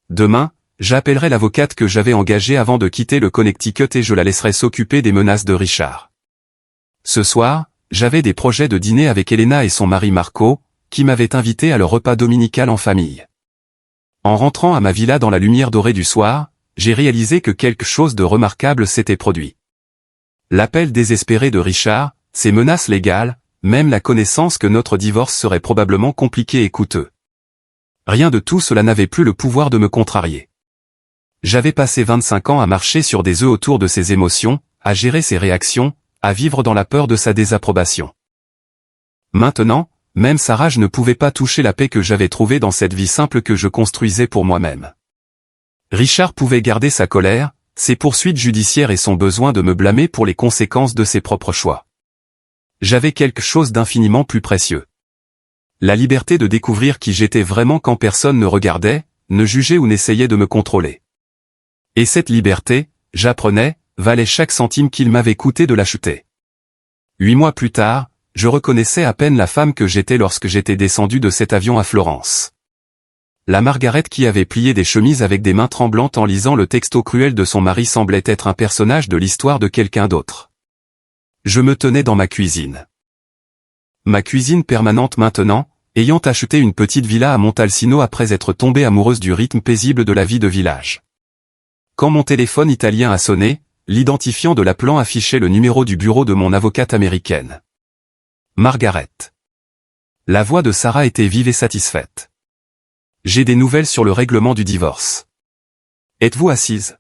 Demain, j'appellerai l'avocate que j'avais engagée avant de quitter le Connecticut et je la laisserai s'occuper des menaces de Richard. Ce soir, j'avais des projets de dîner avec Elena et son mari Marco, qui m'avaient invité à leur repas dominical en famille. En rentrant à ma villa dans la lumière dorée du soir, j'ai réalisé que quelque chose de remarquable s'était produit. L'appel désespéré de Richard, ses menaces légales, même la connaissance que notre divorce serait probablement compliqué et coûteux. Rien de tout cela n'avait plus le pouvoir de me contrarier. J'avais passé 25 ans à marcher sur des œufs autour de ses émotions, à gérer ses réactions, à vivre dans la peur de sa désapprobation. Maintenant, même sa rage ne pouvait pas toucher la paix que j'avais trouvée dans cette vie simple que je construisais pour moi-même. Richard pouvait garder sa colère, ses poursuites judiciaires et son besoin de me blâmer pour les conséquences de ses propres choix. J'avais quelque chose d'infiniment plus précieux. La liberté de découvrir qui j'étais vraiment quand personne ne regardait, ne jugeait ou n'essayait de me contrôler. Et cette liberté, j'apprenais, valait chaque centime qu'il m'avait coûté de l'acheter. 8 mois plus tard, je reconnaissais à peine la femme que j'étais lorsque j'étais descendu de cet avion à Florence. La Margaret qui avait plié des chemises avec des mains tremblantes en lisant le texto cruel de son mari semblait être un personnage de l'histoire de quelqu'un d'autre. Je me tenais dans ma cuisine. Ma cuisine permanente maintenant, ayant acheté une petite villa à Montalcino après être tombée amoureuse du rythme paisible de la vie de village. Quand mon téléphone italien a sonné, l'identifiant de l'appelant affichait le numéro du bureau de mon avocate américaine. Margaret. La voix de Sarah était vive et satisfaite. J'ai des nouvelles sur le règlement du divorce. Êtes-vous assise?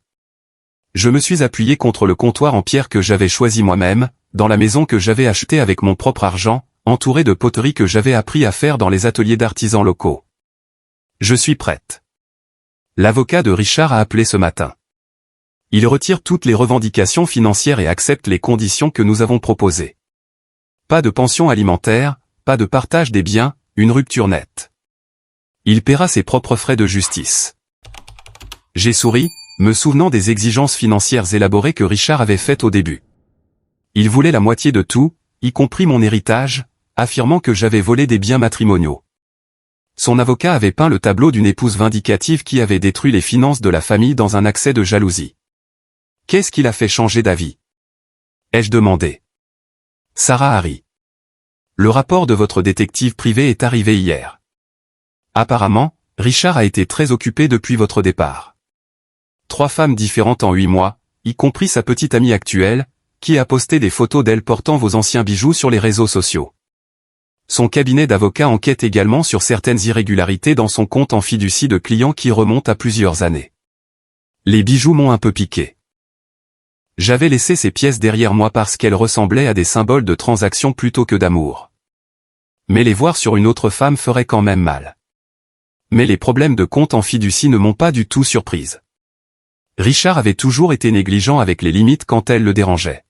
Je me suis appuyé contre le comptoir en pierre que j'avais choisi moi-même, dans la maison que j'avais achetée avec mon propre argent, entourée de poteries que j'avais appris à faire dans les ateliers d'artisans locaux. Je suis prête. L'avocat de Richard a appelé ce matin. Il retire toutes les revendications financières et accepte les conditions que nous avons proposées. Pas de pension alimentaire, pas de partage des biens, une rupture nette. Il paiera ses propres frais de justice. J'ai souri, me souvenant des exigences financières élaborées que Richard avait faites au début. Il voulait la moitié de tout, y compris mon héritage, affirmant que j'avais volé des biens matrimoniaux. Son avocat avait peint le tableau d'une épouse vindicative qui avait détruit les finances de la famille dans un accès de jalousie. Qu'est-ce qui l'a fait changer d'avis? Ai-je demandé. Sarah a ri. Le rapport de votre détective privé est arrivé hier. Apparemment, Richard a été très occupé depuis votre départ. 3 femmes différentes en 8 mois, y compris sa petite amie actuelle, qui a posté des photos d'elle portant vos anciens bijoux sur les réseaux sociaux. Son cabinet d'avocats enquête également sur certaines irrégularités dans son compte en fiducie de clients qui remontent à plusieurs années. Les bijoux m'ont un peu piqué. J'avais laissé ces pièces derrière moi parce qu'elles ressemblaient à des symboles de transaction plutôt que d'amour. Mais les voir sur une autre femme ferait quand même mal. Mais les problèmes de compte en fiducie ne m'ont pas du tout surprise. Richard avait toujours été négligent avec les limites quand elles le dérangeaient.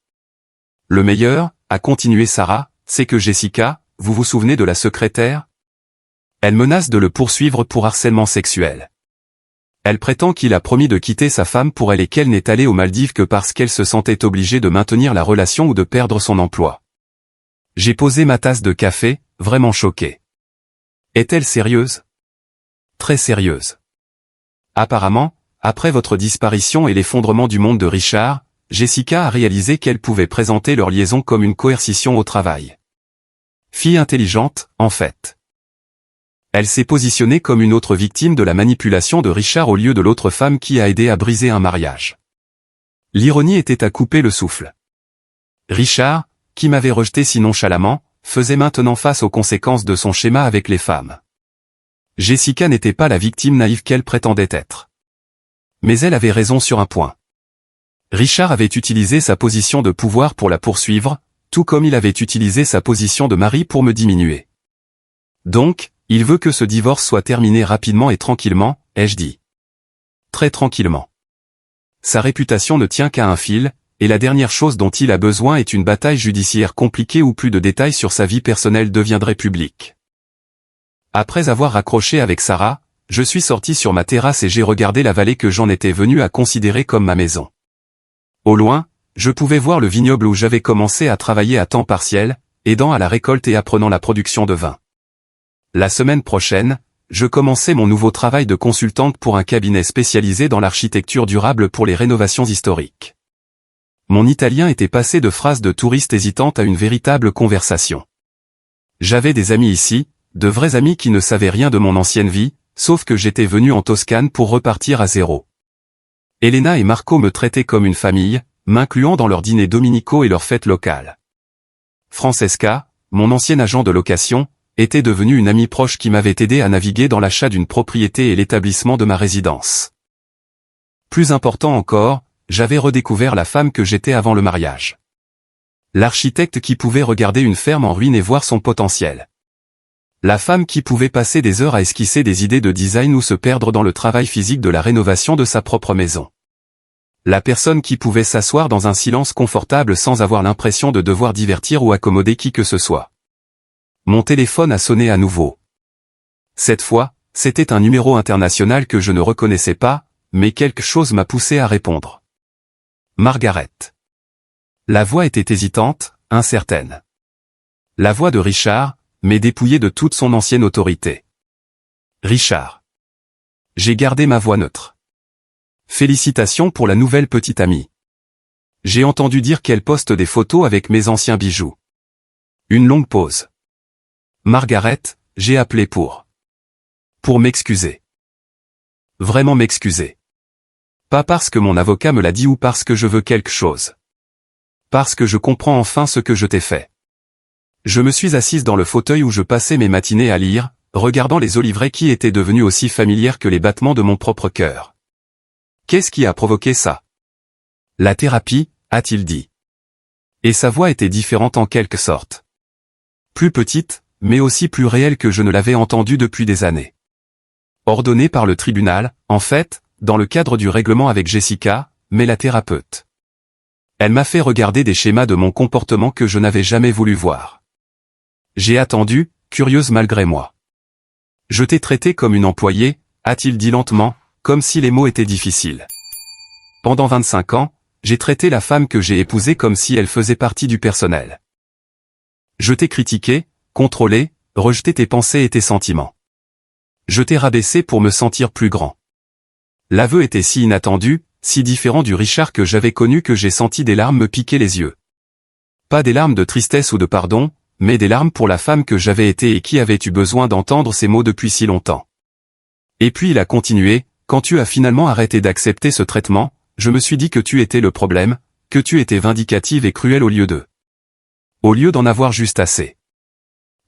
Le meilleur, a continué Sarah, c'est que Jessica, vous vous souvenez de la secrétaire? Elle menace de le poursuivre pour harcèlement sexuel. Elle prétend qu'il a promis de quitter sa femme pour elle et qu'elle n'est allée aux Maldives que parce qu'elle se sentait obligée de maintenir la relation ou de perdre son emploi. J'ai posé ma tasse de café, vraiment choqué. Est-elle sérieuse? Très sérieuse. Apparemment, après votre disparition et l'effondrement du monde de Richard, Jessica a réalisé qu'elle pouvait présenter leur liaison comme une coercition au travail. Fille intelligente, en fait. Elle s'est positionnée comme une autre victime de la manipulation de Richard au lieu de l'autre femme qui a aidé à briser un mariage. L'ironie était à couper le souffle. Richard, qui m'avait rejeté si nonchalamment, faisait maintenant face aux conséquences de son schéma avec les femmes. Jessica n'était pas la victime naïve qu'elle prétendait être. Mais elle avait raison sur un point. Richard avait utilisé sa position de pouvoir pour la poursuivre, tout comme il avait utilisé sa position de mari pour me diminuer. Donc, il veut que ce divorce soit terminé rapidement et tranquillement, ai-je dit. Très tranquillement. Sa réputation ne tient qu'à un fil, et la dernière chose dont il a besoin est une bataille judiciaire compliquée où plus de détails sur sa vie personnelle deviendraient publics. Après avoir raccroché avec Sarah, je suis sorti sur ma terrasse et j'ai regardé la vallée que j'en étais venu à considérer comme ma maison. Au loin, je pouvais voir le vignoble où j'avais commencé à travailler à temps partiel, aidant à la récolte et apprenant la production de vin. La semaine prochaine, je commençais mon nouveau travail de consultante pour un cabinet spécialisé dans l'architecture durable pour les rénovations historiques. Mon italien était passé de phrases de touriste hésitante à une véritable conversation. J'avais des amis ici, de vrais amis qui ne savaient rien de mon ancienne vie, sauf que j'étais venu en Toscane pour repartir à zéro. Elena et Marco me traitaient comme une famille, m'incluant dans leurs dîners dominicaux et leurs fêtes locales. Francesca, mon ancien agent de location, était devenue une amie proche qui m'avait aidé à naviguer dans l'achat d'une propriété et l'établissement de ma résidence. Plus important encore, j'avais redécouvert la femme que j'étais avant le mariage. L'architecte qui pouvait regarder une ferme en ruine et voir son potentiel. La femme qui pouvait passer des heures à esquisser des idées de design ou se perdre dans le travail physique de la rénovation de sa propre maison. La personne qui pouvait s'asseoir dans un silence confortable sans avoir l'impression de devoir divertir ou accommoder qui que ce soit. Mon téléphone a sonné à nouveau. Cette fois, c'était un numéro international que je ne reconnaissais pas, mais quelque chose m'a poussé à répondre. Margaret. La voix était hésitante, incertaine. La voix de Richard, mais dépouillée de toute son ancienne autorité. Richard. J'ai gardé ma voix neutre. Félicitations pour la nouvelle petite amie. J'ai entendu dire qu'elle poste des photos avec mes anciens bijoux. Une longue pause. Margaret, j'ai appelé pour m'excuser. Vraiment m'excuser. Pas parce que mon avocat me l'a dit ou parce que je veux quelque chose. Parce que je comprends enfin ce que je t'ai fait. Je me suis assise dans le fauteuil où je passais mes matinées à lire, regardant les oliveraies qui étaient devenues aussi familières que les battements de mon propre cœur. Qu'est-ce qui a provoqué ça? La thérapie, a-t-il dit. Et sa voix était différente en quelque sorte. Plus petite, mais aussi plus réelle que je ne l'avais entendue depuis des années. Ordonnée par le tribunal, en fait, dans le cadre du règlement avec Jessica, mais la thérapeute. Elle m'a fait regarder des schémas de mon comportement que je n'avais jamais voulu voir. J'ai attendu, curieuse malgré moi. Je t'ai traité comme une employée, a-t-il dit lentement, comme si les mots étaient difficiles. Pendant 25 ans, j'ai traité la femme que j'ai épousée comme si elle faisait partie du personnel. Je t'ai critiqué, contrôlé, rejeté tes pensées et tes sentiments. Je t'ai rabaissé pour me sentir plus grand. L'aveu était si inattendu, si différent du Richard que j'avais connu que j'ai senti des larmes me piquer les yeux. Pas des larmes de tristesse ou de pardon, mais des larmes pour la femme que j'avais été et qui avait eu besoin d'entendre ces mots depuis si longtemps. Et puis il a continué, quand tu as finalement arrêté d'accepter ce traitement, je me suis dit que tu étais le problème, que tu étais vindicative et cruelle au lieu d'en avoir juste assez.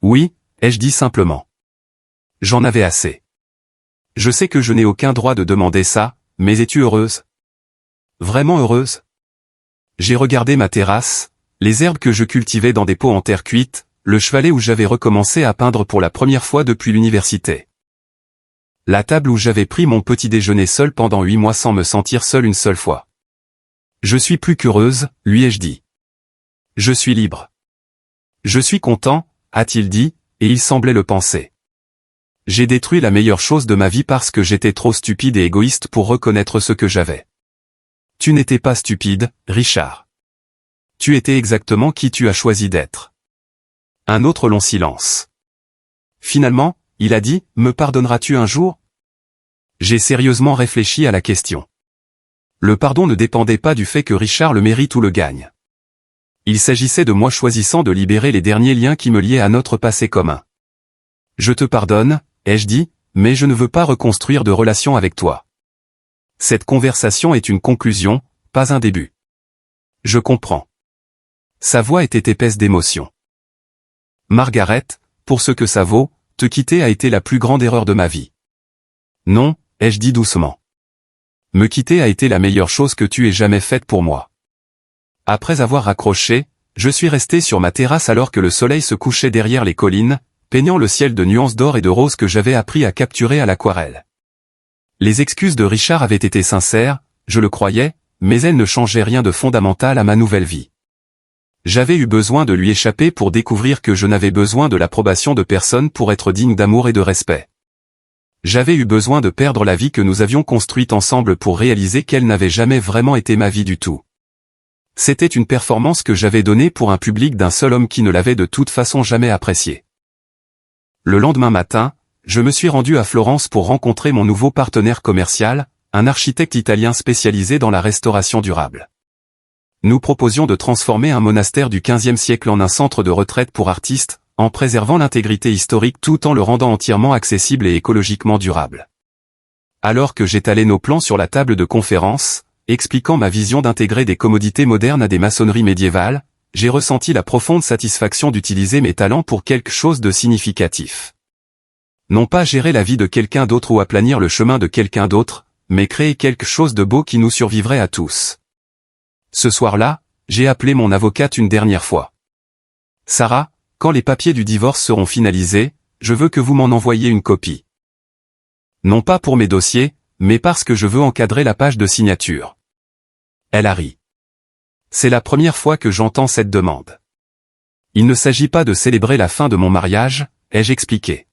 Oui, ai-je dit simplement. J'en avais assez. Je sais que je n'ai aucun droit de demander ça, mais es-tu heureuse? Vraiment heureuse? J'ai regardé ma terrasse, les herbes que je cultivais dans des pots en terre cuite, le chevalet où j'avais recommencé à peindre pour la première fois depuis l'université. La table où j'avais pris mon petit déjeuner seul pendant 8 mois sans me sentir seul une seule fois. Je suis plus qu'heureuse, lui ai-je dit. Je suis libre. Je suis content, a-t-il dit, et il semblait le penser. J'ai détruit la meilleure chose de ma vie parce que j'étais trop stupide et égoïste pour reconnaître ce que j'avais. Tu n'étais pas stupide, Richard. Tu étais exactement qui tu as choisi d'être. Un autre long silence. Finalement, il a dit, me pardonneras-tu un jour? J'ai sérieusement réfléchi à la question. Le pardon ne dépendait pas du fait que Richard le mérite ou le gagne. Il s'agissait de moi choisissant de libérer les derniers liens qui me liaient à notre passé commun. Je te pardonne, ai-je dit, mais je ne veux pas reconstruire de relation avec toi. Cette conversation est une conclusion, pas un début. Je comprends. Sa voix était épaisse d'émotion. Margaret, pour ce que ça vaut, te quitter a été la plus grande erreur de ma vie. Non, ai-je dit doucement. Me quitter a été la meilleure chose que tu aies jamais faite pour moi. Après avoir raccroché, je suis resté sur ma terrasse alors que le soleil se couchait derrière les collines, peignant le ciel de nuances d'or et de rose que j'avais appris à capturer à l'aquarelle. Les excuses de Richard avaient été sincères, je le croyais, mais elles ne changeaient rien de fondamental à ma nouvelle vie. J'avais eu besoin de lui échapper pour découvrir que je n'avais besoin de l'approbation de personne pour être digne d'amour et de respect. J'avais eu besoin de perdre la vie que nous avions construite ensemble pour réaliser qu'elle n'avait jamais vraiment été ma vie du tout. C'était une performance que j'avais donnée pour un public d'un seul homme qui ne l'avait de toute façon jamais appréciée. Le lendemain matin, je me suis rendu à Florence pour rencontrer mon nouveau partenaire commercial, un architecte italien spécialisé dans la restauration durable. Nous proposions de transformer un monastère du XVe siècle en un centre de retraite pour artistes, en préservant l'intégrité historique tout en le rendant entièrement accessible et écologiquement durable. Alors que j'étalais nos plans sur la table de conférence, expliquant ma vision d'intégrer des commodités modernes à des maçonneries médiévales, j'ai ressenti la profonde satisfaction d'utiliser mes talents pour quelque chose de significatif. Non pas gérer la vie de quelqu'un d'autre ou aplanir le chemin de quelqu'un d'autre, mais créer quelque chose de beau qui nous survivrait à tous. Ce soir-là, j'ai appelé mon avocate une dernière fois. Sarah, quand les papiers du divorce seront finalisés, je veux que vous m'en envoyiez une copie. Non pas pour mes dossiers, mais parce que je veux encadrer la page de signature. Elle a ri. C'est la première fois que j'entends cette demande. Il ne s'agit pas de célébrer la fin de mon mariage, ai-je expliqué.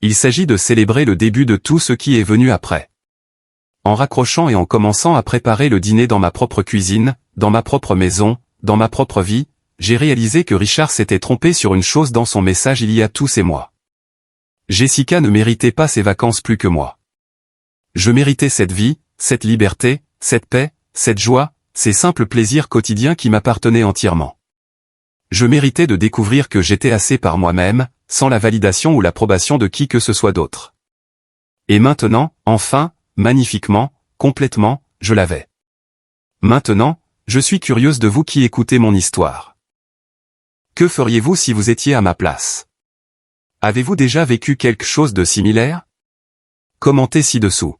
Il s'agit de célébrer le début de tout ce qui est venu après. En raccrochant et en commençant à préparer le dîner dans ma propre cuisine, dans ma propre maison, dans ma propre vie, j'ai réalisé que Richard s'était trompé sur une chose dans son message il y a tous ces mois. Jessica ne méritait pas ses vacances plus que moi. Je méritais cette vie, cette liberté, cette paix, cette joie, ces simples plaisirs quotidiens qui m'appartenaient entièrement. Je méritais de découvrir que j'étais assez par moi-même, sans la validation ou l'approbation de qui que ce soit d'autre. Et maintenant, enfin, magnifiquement, complètement, je l'avais. Maintenant, je suis curieuse de vous qui écoutez mon histoire. Que feriez-vous si vous étiez à ma place? Avez-vous déjà vécu quelque chose de similaire? Commentez ci-dessous.